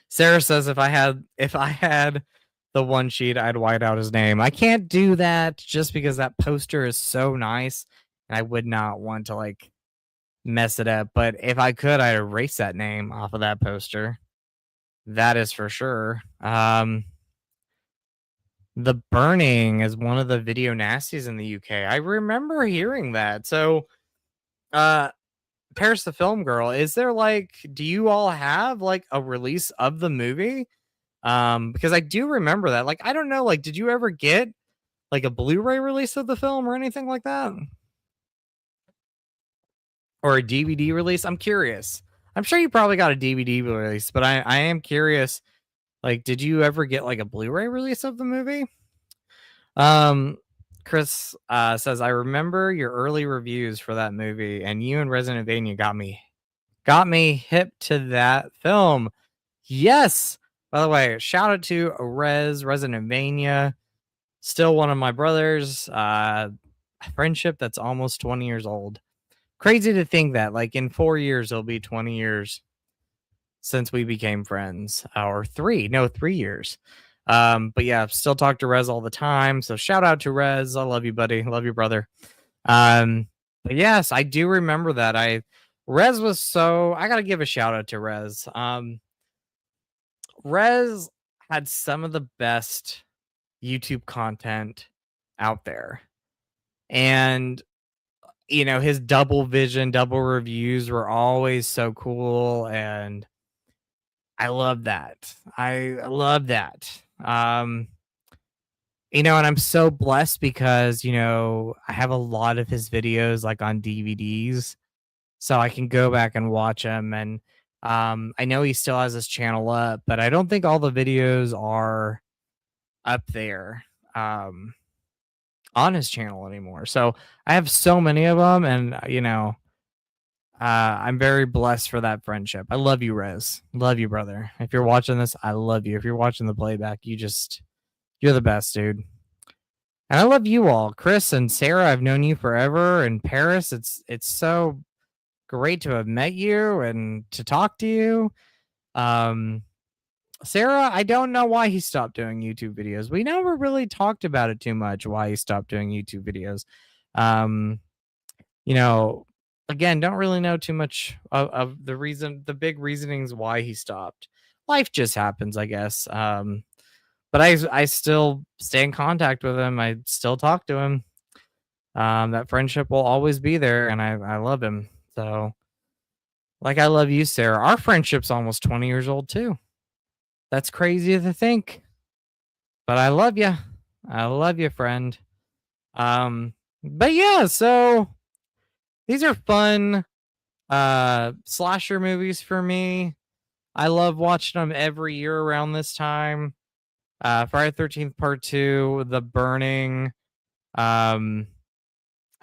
Sarah says if I had the one sheet, I'd white out his name. I can't do that just because that poster is so nice, and I would not want to like mess it up. But if I could, I'd erase that name off of that poster. That is for sure. The Burning is one of the video nasties in the UK. I remember hearing that. So, Paris the Film Girl, is there like, do you all have like a release of the movie? Because I do remember that. Like, I don't know, like, did you ever get like a Blu-ray release of the film or anything like that? Or a DVD release? I'm curious. I'm sure you probably got a DVD release, but I am curious. Like, did you ever get like a Blu-ray release of the movie? Chris says, I remember your early reviews for that movie, and you and Resident Evil got me hip to that film. Yes. By the way, shout out to Resident Evil. Still one of my brothers. Friendship that's almost 20 years old. Crazy to think that like in 4 years it'll be 20 years since we became friends, or 3 years. But yeah, still talk to Rez all the time. So shout out to Rez. I love you, buddy. Love you, brother. But yes, I do remember that. Rez was so I gotta give a shout out to Rez. Rez had some of the best YouTube content out there. And you know, his double vision, double reviews were always so cool, and I love that. I love that. Um, and I'm so blessed because, I have a lot of his videos like on DVDs, so I can go back and watch them. And I know he still has his channel up, but I don't think all the videos are up there on his channel anymore. So I have so many of them, and I'm very blessed for that friendship. I love you, Rez. Love you, brother. If you're watching this, I love you. If you're watching the playback, you're the best, dude. And I love you all, Chris and Sarah. I've known you forever. And Paris, it's so great to have met you and to talk to you. Um, Sarah, I don't know why he stopped doing YouTube videos. We never really talked about it too much. Why he stopped doing YouTube videos. Um, you know, again, don't really know too much of the big reasonings why he stopped. Life just happens, I guess. But I still stay in contact with him. I still talk to him. That friendship will always be there, and I love him. So, like I love you, Sarah. Our friendship's almost 20 years old too. That's crazy to think, but I love you. I love you, friend. But yeah, so these are fun slasher movies for me. I love watching them every year around this time. Friday the 13th Part 2, The Burning. I'm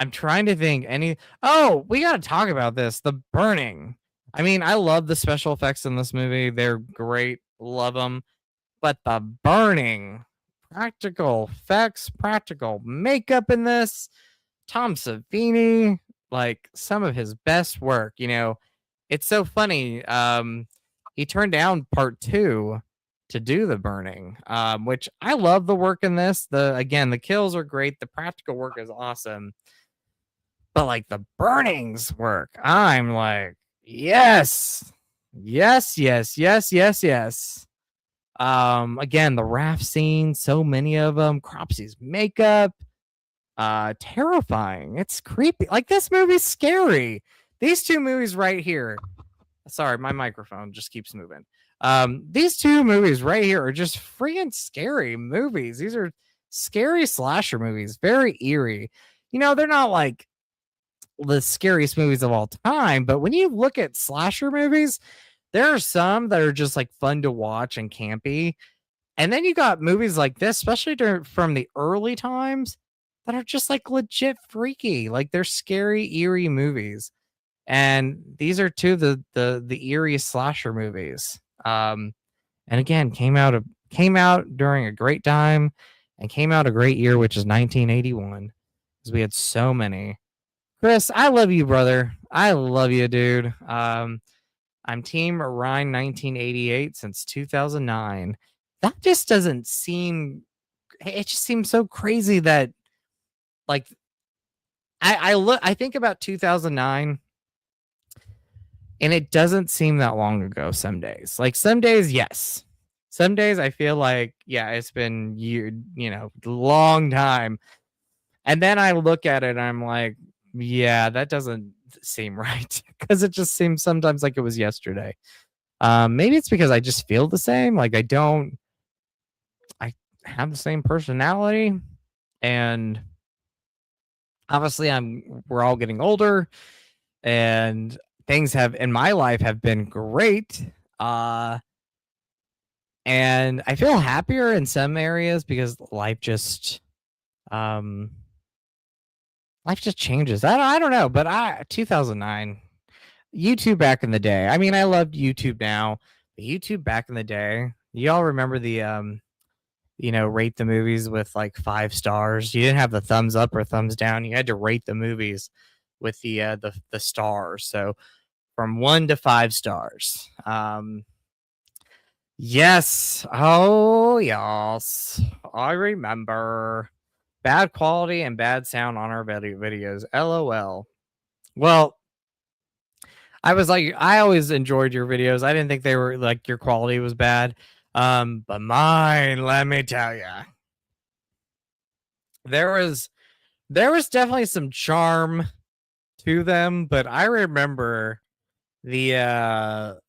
trying to think we got to talk about this. The Burning. I mean, I love the special effects in this movie. They're great. Love them. But The Burning, practical effects, practical makeup in this. Tom Savini, like some of his best work. It's so funny. He turned down Part 2 to do The Burning, which I love the work in this. The kills are great. The practical work is awesome. But like the burnings work, I'm like, yes. Yes, yes, yes, yes, yes. Again, the raft scene, so many of them, Cropsy's makeup, terrifying. It's creepy. Like this movie's scary. These two movies right here. Sorry, my microphone just keeps moving. These two movies right here are just freaking scary movies. These are scary slasher movies, very eerie. They're not like the scariest movies of all time, but when you look at slasher movies, there are some that are just like fun to watch and campy. And then you got movies like this, especially from the early times, that are just like legit freaky. Like they're scary, eerie movies. And these are two of the eeriest slasher movies. And again, came out during a great time and came out a great year, which is 1981, because we had so many. Chris, I love you, brother. I love you, dude. I'm Team Ryan 1988 since 2009. That just doesn't seem. It just seems so crazy that, like, I think about 2009, and it doesn't seem that long ago. Some days, like some days, yes. Some days I feel like, yeah, it's been long time. And then I look at it and I'm like, yeah, that doesn't seem right, because it just seems sometimes like it was yesterday. Maybe it's because I just feel the same. Like I have the same personality, and obviously we're all getting older, and things have in my life have been great. And I feel happier in some areas because life just changes. I don't know, but 2009 YouTube back in the day. I mean, I loved YouTube now, but YouTube back in the day. Y'all remember the rate the movies with like 5 stars. You didn't have the thumbs up or thumbs down. You had to rate the movies with the stars. So from 1 to 5 stars. Yes. Oh, yes. I remember. Bad quality and bad sound on our videos. LOL. Well, I always enjoyed your videos. I didn't think they were like your quality was bad. But mine, let me tell you, there was definitely some charm to them. But I remember the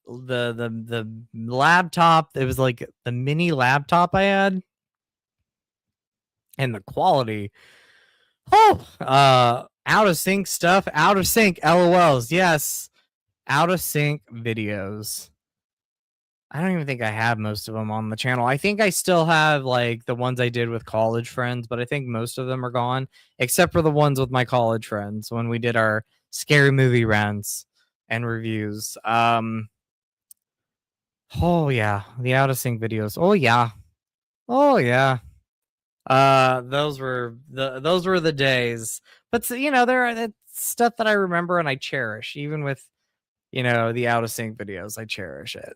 laptop. It was like the mini laptop I had, and the quality. Oh, out of sync stuff. Out of sync. LOLs. Yes, out of sync videos. I don't even think I have most of them on the channel. I think I still have like the ones I did with college friends, but I think most of them are gone, except for the ones with my college friends when we did our scary movie rants and reviews. Oh yeah, the out of sync videos. Oh yeah. Oh yeah. Those were the days. But you know, there are stuff that I remember and I cherish, even with, you know, the out of sync videos. I cherish it.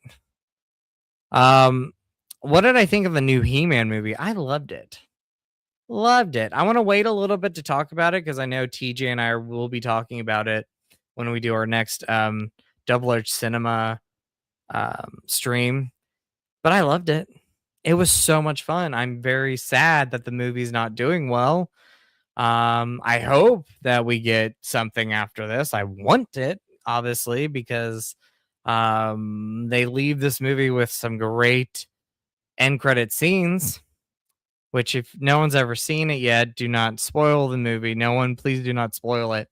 What did I think of the new He-Man movie? I loved it. Loved it. I want to wait a little bit to talk about it because I know TJ and I will be talking about it when we do our next Double Edge Cinema stream. But I loved it. It was so much fun. I'm very sad that the movie's not doing well. I hope that we get something after this. I want it, obviously, because they leave this movie with some great end credit scenes, which if no one's ever seen it yet, do not spoil the movie. No one, please do not spoil it.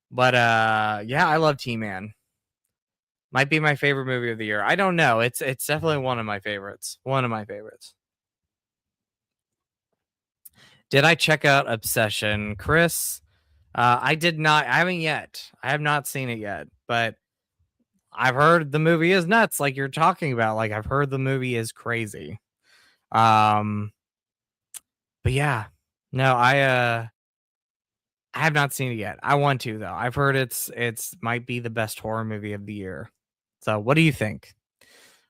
But yeah, I love He-Man. Might be my favorite movie of the year. I don't know. It's definitely one of my favorites. One of my favorites. Did I check out Obsession, Chris? I did not. I haven't yet. I have not seen it yet, but I've heard the movie is nuts, like you're talking about. Like I've heard the movie is crazy. But yeah, no, I have not seen it yet. I want to though. I've heard it's might be the best horror movie of the year. So what do you think?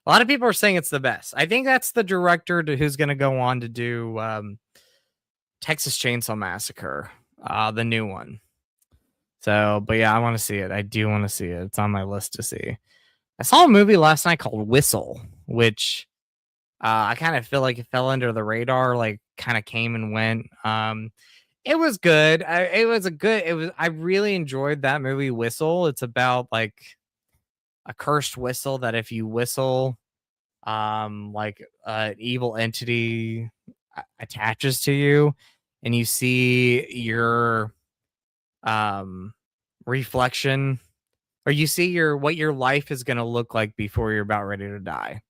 A lot of people are saying it's the best. I think that's the director who's going to go on to do Texas Chainsaw Massacre, the new one. So, but yeah, I want to see it. I do want to see it. It's on my list to see. I saw a movie last night called Whistle, which I kind of feel like it fell under the radar, like kind of came and went. It was good. I really enjoyed that movie, Whistle. It's about like a cursed whistle that if you whistle, like an evil entity attaches to you, and you see your reflection, or you see what your life is going to look like before you're about ready to die.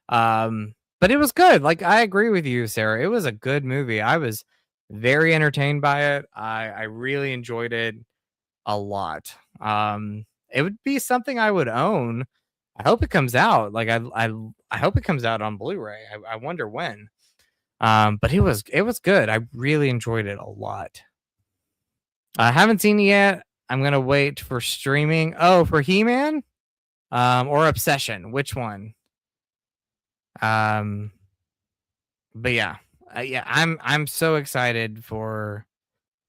But it was good. Like I agree with you, Sarah. It was a good movie. I was very entertained by it. I really enjoyed it a lot. It would be something I would own. I hope it comes out. Like I hope it comes out on Blu-ray. I wonder when. But it was good. I really enjoyed it a lot. I haven't seen it yet. I'm gonna wait for streaming. Oh, for He-Man, or Obsession. Which one? But yeah, yeah. I'm so excited to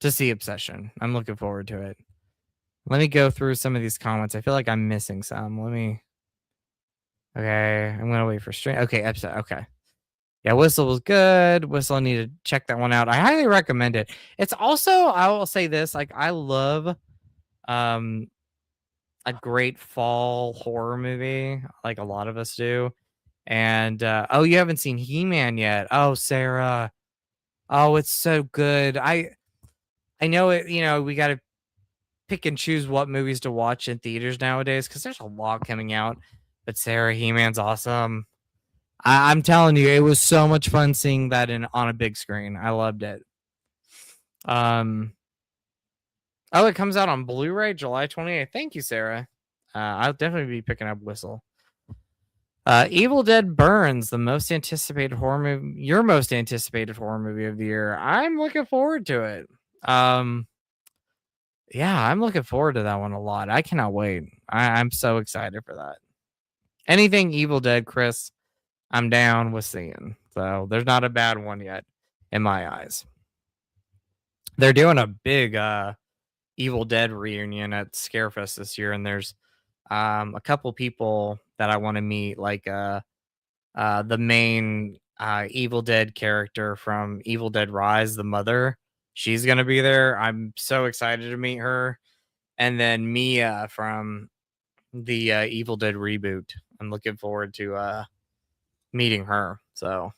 see Obsession. I'm looking forward to it. Let me go through some of these comments. I feel like I'm missing some. Okay, I'm gonna wait for stream. Okay, episode. Okay. Yeah, Whistle was good. Whistle, I need to check that one out. I highly recommend it. It's also, I will say this, like I love a great fall horror movie, like a lot of us do. And oh, you haven't seen He-Man yet. Oh, Sarah. Oh, it's so good. I know it, you know, we got to pick and choose what movies to watch in theaters nowadays because there's a lot coming out. But Sarah, He-Man's awesome. I'm telling you, it was so much fun seeing that on a big screen. I loved it. Oh, it comes out on Blu-ray July 28th. Thank you, Sarah. I'll definitely be picking up Whistle. Evil Dead Burns, the most anticipated horror movie, your most anticipated horror movie of the year. I'm looking forward to it. Yeah, I'm looking forward to that one a lot. I cannot wait. I'm so excited for that. Anything Evil Dead, Chris, I'm down with seeing. So there's not a bad one yet in my eyes. They're doing a big Evil Dead reunion at Scarefest this year, and there's a couple people that I want to meet, like the main Evil Dead character from Evil Dead Rise, the mother. She's gonna be there. I'm so excited to meet her. And then Mia from the Evil Dead reboot. I'm looking forward to meeting her. So,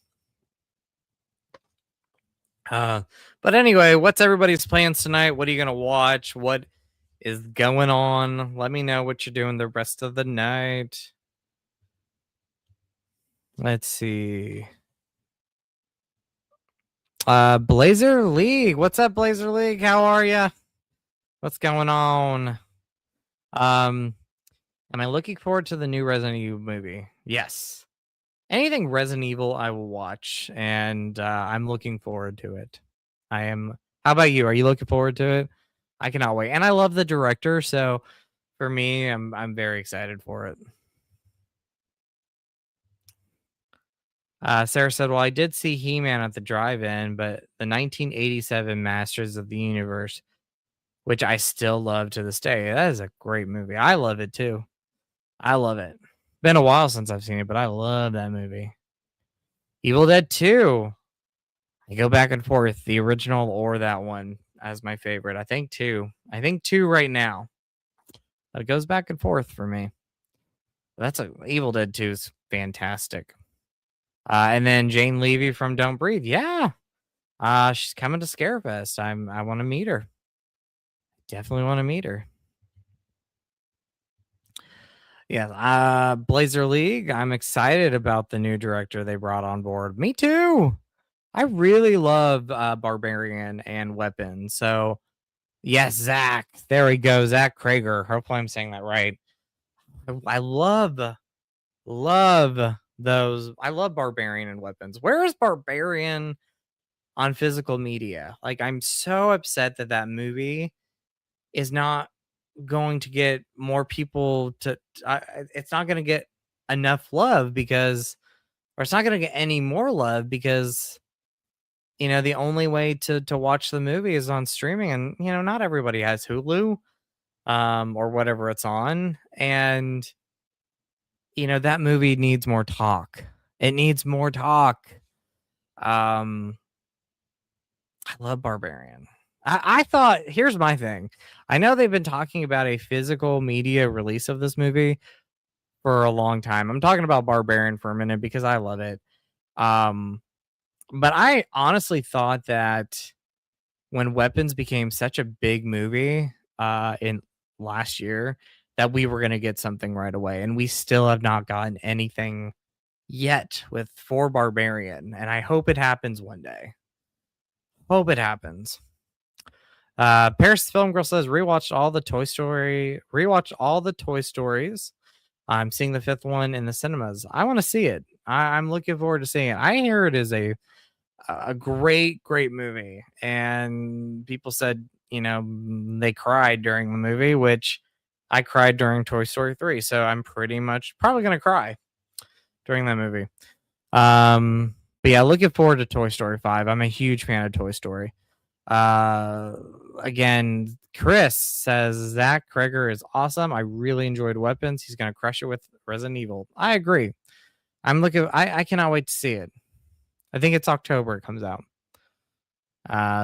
but anyway, what's everybody's plans tonight? What are you gonna watch? What is going on? Let me know what you're doing the rest of the night. Let's see. Blazer League. What's up, Blazer League? How are you? What's going on? Am I looking forward to the new Resident Evil movie? Yes. Anything Resident Evil, I will watch, and I'm looking forward to it. I am. How about you? Are you looking forward to it? I cannot wait, and I love the director, so for me, I'm very excited for it. Sarah said, "Well, I did see He-Man at the drive-in, but the 1987 Masters of the Universe, which I still love to this day. That is a great movie. I love it too. I love it. Been a while since I've seen it, but I love that movie. Evil Dead 2. I go back and forth, the original or that one as my favorite. I think 2. I think 2 right now. But it goes back and forth for me. Evil Dead 2 is fantastic. And then Jane Levy from Don't Breathe. Yeah. She's coming to Scarefest. I want to meet her. Definitely want to meet her. Yeah, Blazer League. I'm excited about the new director they brought on board. Me too. I really love Barbarian and Weapon. So, yes, Zach. There we go. Zach Krager. Hopefully I'm saying that right. I love those. I love Barbarian and Weapons. Where is Barbarian on physical media? Like, I'm so upset that movie is not going to get more people to it's not going to get enough love because or it's not going to get any more love because the only way to watch the movie is on streaming, and not everybody has Hulu or whatever it's on, and that movie needs more talk. It needs more talk. I love Barbarian. I thought, here's my thing. I know they've been talking about a physical media release of this movie for a long time. I'm talking about Barbarian for a minute because I love it. But I honestly thought that when Weapons became such a big movie in last year, that we were going to get something right away. And we still have not gotten anything yet for Barbarian. And I hope it happens one day. Hope it happens. Paris Film Girl says rewatch all the Toy Stories. I'm seeing the 5th one in the cinemas. I want to see it. I'm looking forward to seeing it. I hear it is a great movie, and people said they cried during the movie, which I cried during Toy Story 3, so I'm pretty much probably gonna cry during that movie. But yeah, looking forward to Toy Story 5. I'm a huge fan of Toy Story. Again, Chris says Zach Krager is awesome. I really enjoyed Weapons. He's gonna crush it with Resident Evil. I agree. I cannot wait to see it. I think it's October it comes out.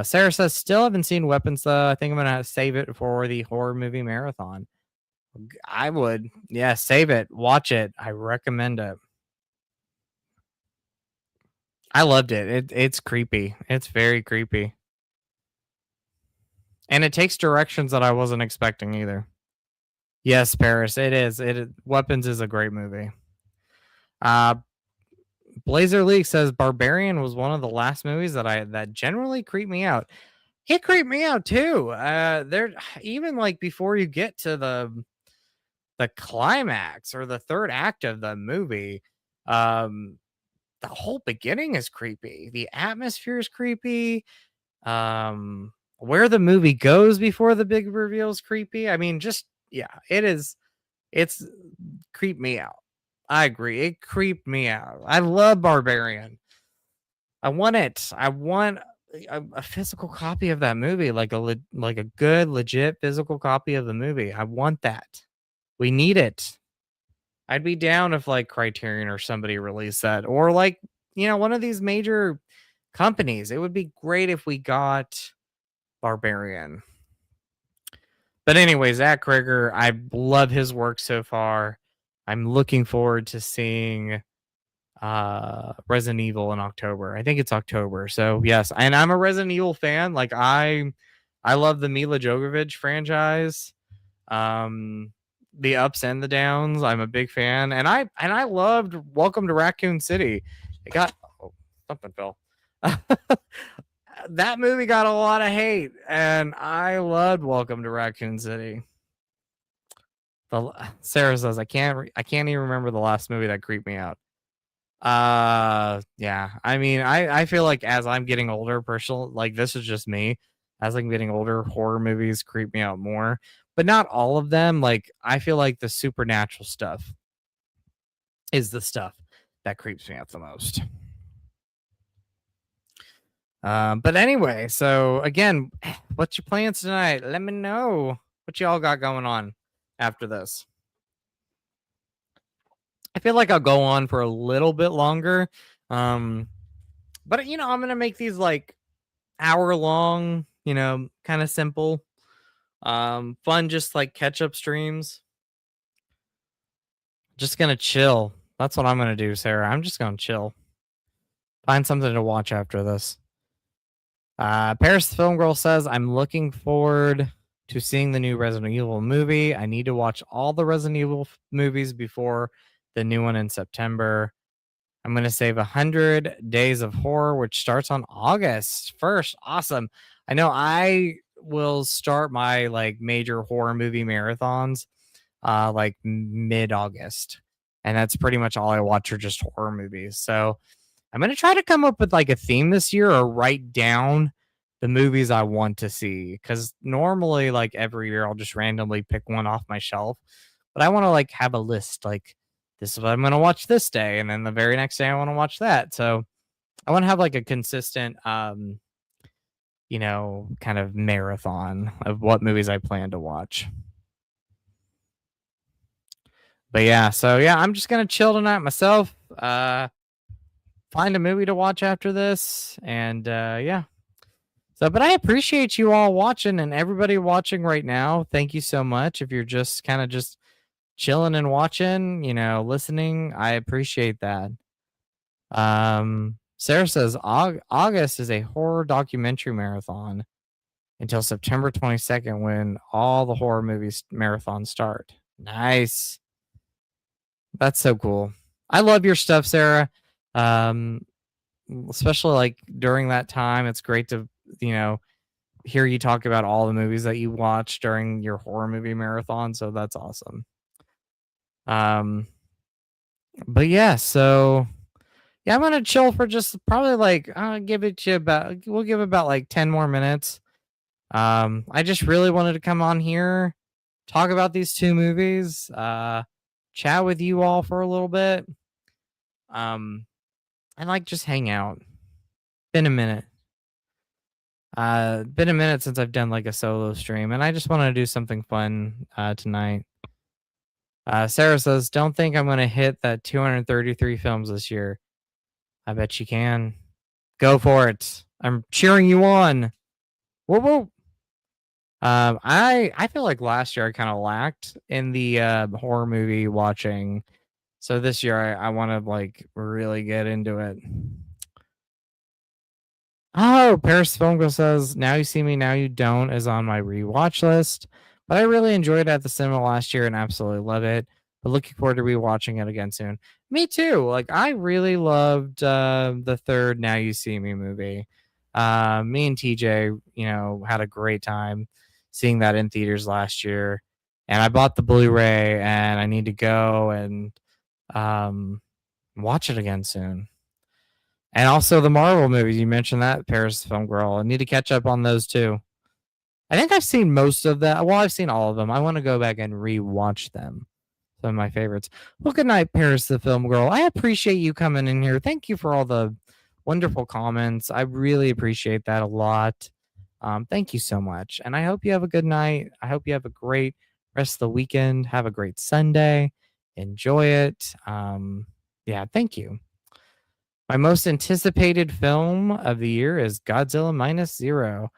Sarah says still haven't seen Weapons though. I think I'm gonna save it for the horror movie marathon. I would. Yeah, save it. Watch it. I recommend it. I loved it. It's creepy. It's very creepy. And it takes directions that I wasn't expecting either. Yes, Paris, it is. Weapons is a great movie. Blazer League says Barbarian was one of the last movies that generally creeped me out. It creeped me out too. There even like before you get to the climax or the third act of the movie, the whole beginning is creepy. The atmosphere is creepy. Where the movie goes before the big reveal is creepy. I mean, just yeah, it is. It's creeped me out. I agree. It creeped me out. I love Barbarian. I want it. I want a physical copy of that movie, like a good, legit physical copy of the movie. I want that. We need it. I'd be down if like Criterion or somebody released that, or like one of these major companies. It would be great if we got Barbarian. But anyway, Zach Krieger, I love his work so far. I'm looking forward to seeing Resident Evil in October. I think it's October. So yes, and I'm a Resident Evil fan. Like I love the Mila Jovovich franchise. Um the ups and the downs. I'm a big fan. And I loved Welcome to Raccoon City. It got something fell. That movie got a lot of hate, and I loved Welcome to Raccoon City. Sarah says I can't even remember the last movie that creeped me out. Yeah. I mean, I feel like as I'm getting older, personal, like this is just me. As I'm getting older, horror movies creep me out more, but not all of them. Like I feel like the supernatural stuff is the stuff that creeps me out the most. But anyway, so again, what's your plans tonight? Let me know what y'all got going on after this. I feel like I'll go on for a little bit longer. But you know, I'm gonna make these like hour long, you know, kind of simple. Fun, just like catch up streams. Just gonna chill. That's what I'm gonna do, Sarah. I'm just gonna chill. Find something to watch after this. Paris the Film Girl says, I'm looking forward to seeing the new Resident Evil movie. I need to watch all the Resident Evil movies before the new one in September. I'm going to save 100 Days of Horror, which starts on August 1st. Awesome. I know I will start my like major horror movie marathons like mid-August. And that's pretty much all I watch are just horror movies. So I'm going to try to come up with like a theme this year or write down the movies I want to see. Because normally, like every year, I'll just randomly pick one off my shelf. But I want to like have a list like, this is what I'm going to watch this day. And then the very next day, I want to watch that. So I want to have like a consistent, you know, kind of marathon of what movies I plan to watch. But yeah, so yeah, I'm just going to chill tonight myself. Find a movie to watch after this. And yeah. So, but I appreciate you all watching and everybody watching right now. Thank you so much. If you're just kind of just chilling and watching, you know, listening, I appreciate that. Sarah says August is a horror documentary marathon until September 22nd when all the horror movies marathons start. Nice. That's so cool. I love your stuff, Sarah. Especially like during that time, it's great to, you know, hear you talk about all the movies that you watch during your horror movie marathon. So that's awesome. But yeah, so yeah, I'm gonna chill for just probably like I'll give it to about we'll give about like 10 more minutes. I just really wanted to come on here, talk about these two movies, chat with you all for a little bit. And like just hang out. Been a minute. Been a minute since I've done like a solo stream, and I just want to do something fun tonight. Sarah says, don't think I'm going to hit that 233 films this year. I bet you can. Go for it. I'm cheering you on. Whoa, whoa. I feel like last year I kind of lacked in the horror movie watching. So this year I want to like really get into it. Oh, Paris Film Girl says, Now You See Me, Now You Don't is on my rewatch list. But I really enjoyed it at the cinema last year and absolutely love it. But looking forward to rewatching it again soon. Me too. Like I really loved the third Now You See Me movie. Me and TJ, you know, had a great time seeing that in theaters last year. And I bought the Blu-ray and I need to go and watch it again soon. And also the Marvel movies. You mentioned that, Paris Film Girl. I need to catch up on those too. I think I've seen most of that. Well, I've seen all of them. I want to go back and rewatch them. Some of my favorites. Well, good night, Paris the Film Girl. I appreciate you coming in here. Thank you for all the wonderful comments. I really appreciate that a lot. Thank you so much. And I hope you have a good night. I hope you have a great rest of the weekend. Have a great Sunday. Enjoy it. Yeah, thank you. My most anticipated film of the year is Godzilla Minus Zero.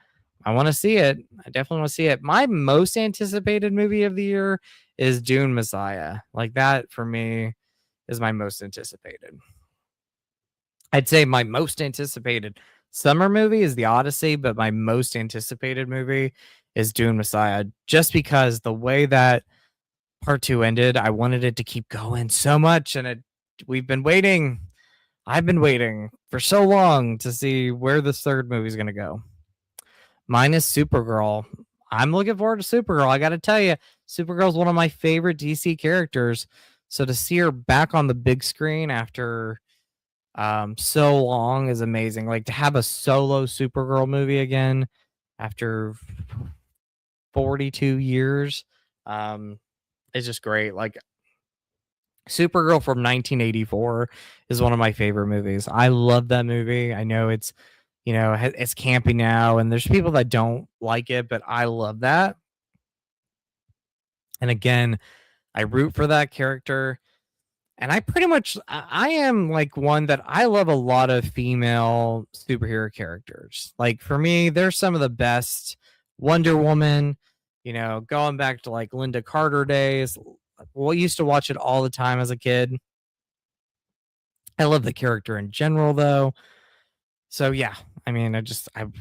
I want to see it. I definitely want to see it. My most anticipated movie of the year is Dune Messiah. Like that for me is my most anticipated. I'd say my most anticipated summer movie is The Odyssey, but my most anticipated movie is Dune Messiah, just because the way that part 2 ended, I wanted it to keep going so much, and we've been waiting. I've been waiting for so long to see where this third movie is going to go. Mine is Supergirl. I'm looking forward to Supergirl. I got to tell you, Supergirl is one of my favorite DC characters. So to see her back on the big screen after so long is amazing. Like to have a solo Supergirl movie again after 42 years is just great. Like Supergirl from 1984 is one of my favorite movies. I love that movie. I know it's, it's campy now and there's people that don't like it, but I love that. And again, I root for that character. And I am like one that I love a lot of female superhero characters. Like for me, they're some of the best. Wonder Woman, going back to like Linda Carter days. We used to watch it all the time as a kid. I love the character in general though. So yeah, I mean, I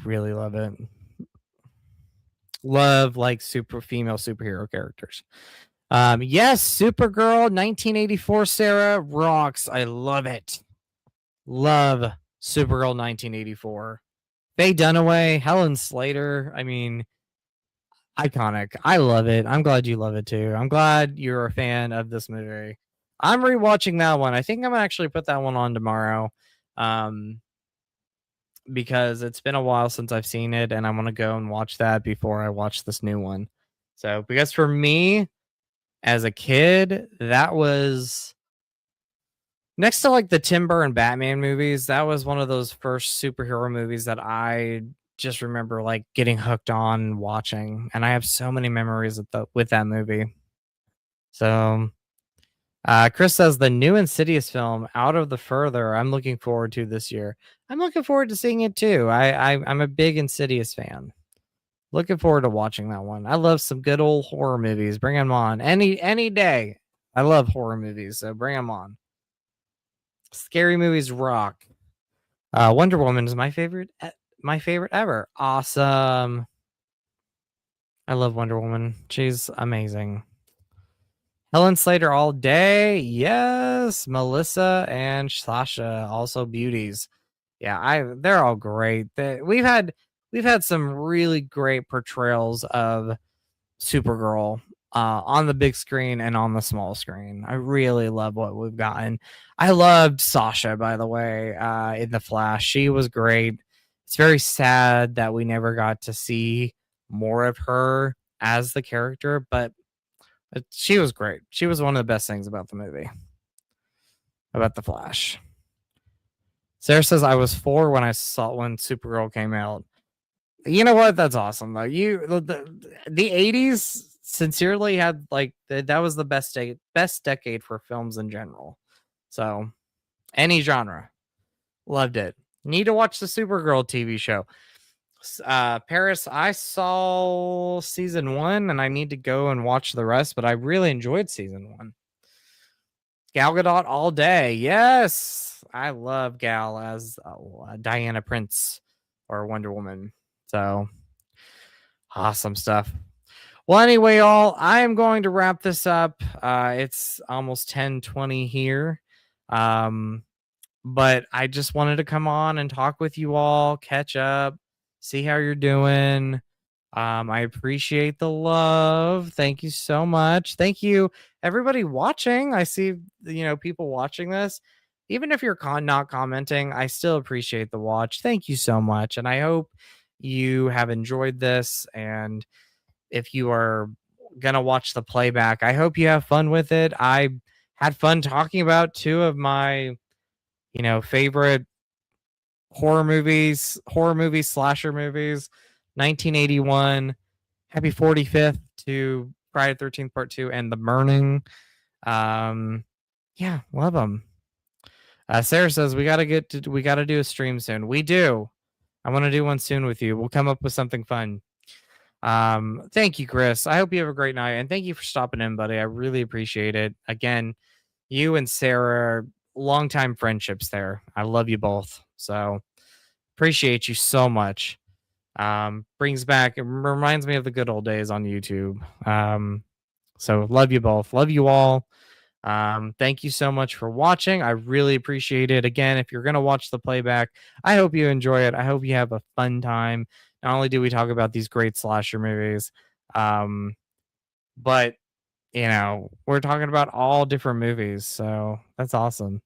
really love it. Love like super female superhero characters. Yes, Supergirl 1984 Sarah rocks. I love it. Love Supergirl 1984. Faye Dunaway, Helen Slater. I mean, iconic. I love it. I'm glad you love it too. I'm glad you're a fan of this movie. I'm rewatching that one. I think I'm gonna actually put that one on tomorrow. Because it's been a while since I've seen it and I want to go and watch that before I watch this new one. So, because for me as a kid, that was next to like the Tim Burton Batman movies, that was one of those first superhero movies that I just remember like getting hooked on and watching. And I have so many memories with that movie. So, Chris says the new Insidious film, Out of the Further, I'm looking forward to this year. I'm looking forward to seeing it too. I'm a big Insidious fan. Looking forward to watching that one. I love some good old horror movies. Bring them on any day. I love horror movies, so bring them on. Scary movies rock. Wonder Woman is my favorite ever. Awesome. I love Wonder Woman. She's amazing. Helen Slater all day. Yes. Melissa and Sasha, also beauties. Yeah, they're all great. We've had some really great portrayals of Supergirl on the big screen and on the small screen. I really love what we've gotten. I loved Sasha, by the way, in The Flash. She was great. It's very sad that we never got to see more of her as the character, but she was great. She was one of the best things about the movie, about The Flash. Sarah says I was 4 when Supergirl came out. You know what? That's awesome though. The 80s sincerely had like that was the best decade for films in general. So any genre, loved it. Need to watch the Supergirl TV show. Paris, I saw season 1 and I need to go and watch the rest, but I really enjoyed season 1. Gal Gadot all day. Yes, I love Gal as Diana Prince or Wonder Woman. So awesome stuff. Well, anyway, y'all, I am going to wrap this up. It's almost 10:20 here. But I just wanted to come on and talk with you all, catch up, see how you're doing. I appreciate the love. Thank you so much. Thank you, everybody watching. I see, people watching this. Even if you're not commenting, I still appreciate the watch. Thank you so much. And I hope you have enjoyed this. And if you are going to watch the playback, I hope you have fun with it. I had fun talking about 2 of my, favorite horror movies, slasher movies, 1981, Happy 45th to Friday the 13th Part 2, and The Burning. Yeah, love them. Sarah says we gotta do a stream soon. We do. I want to do one soon with you. We'll come up with something fun. Thank you, Chris. I hope you have a great night, and thank you for stopping in, buddy. I really appreciate it. Again, you and Sarah are longtime friendships there. I love you both. So appreciate you so much. Brings back, it reminds me of the good old days on YouTube. So love you both. Love you all. Thank you so much for watching. I really appreciate it. Again, if you're going to watch the playback, I hope you enjoy it. I hope you have a fun time. Not only do we talk about these great slasher movies, um, but we're talking about all different movies. So that's awesome.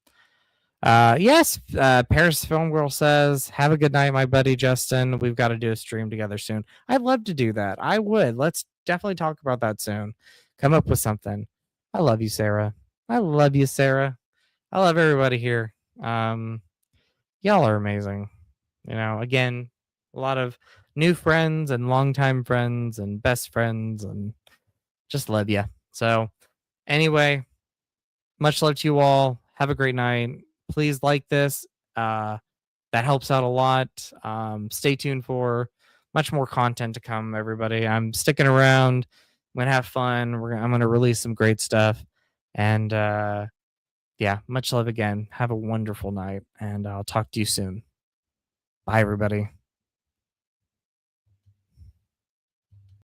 Yes, Paris Film Girl says, have a good night, my buddy Justin. We've got to do a stream together soon. I'd love to do that. I would. Let's definitely talk about that soon. Come up with something. I love you, Sarah. I love you, Sarah. I love everybody here. Y'all are amazing. Again, a lot of new friends and longtime friends and best friends, and just love you. So, anyway, much love to you all. Have a great night. Please like this. That helps out a lot. Stay tuned for much more content to come, everybody. I'm sticking around. I'm gonna have fun. I'm gonna release some great stuff. And yeah, much love again. Have a wonderful night, and I'll talk to you soon. Bye, everybody.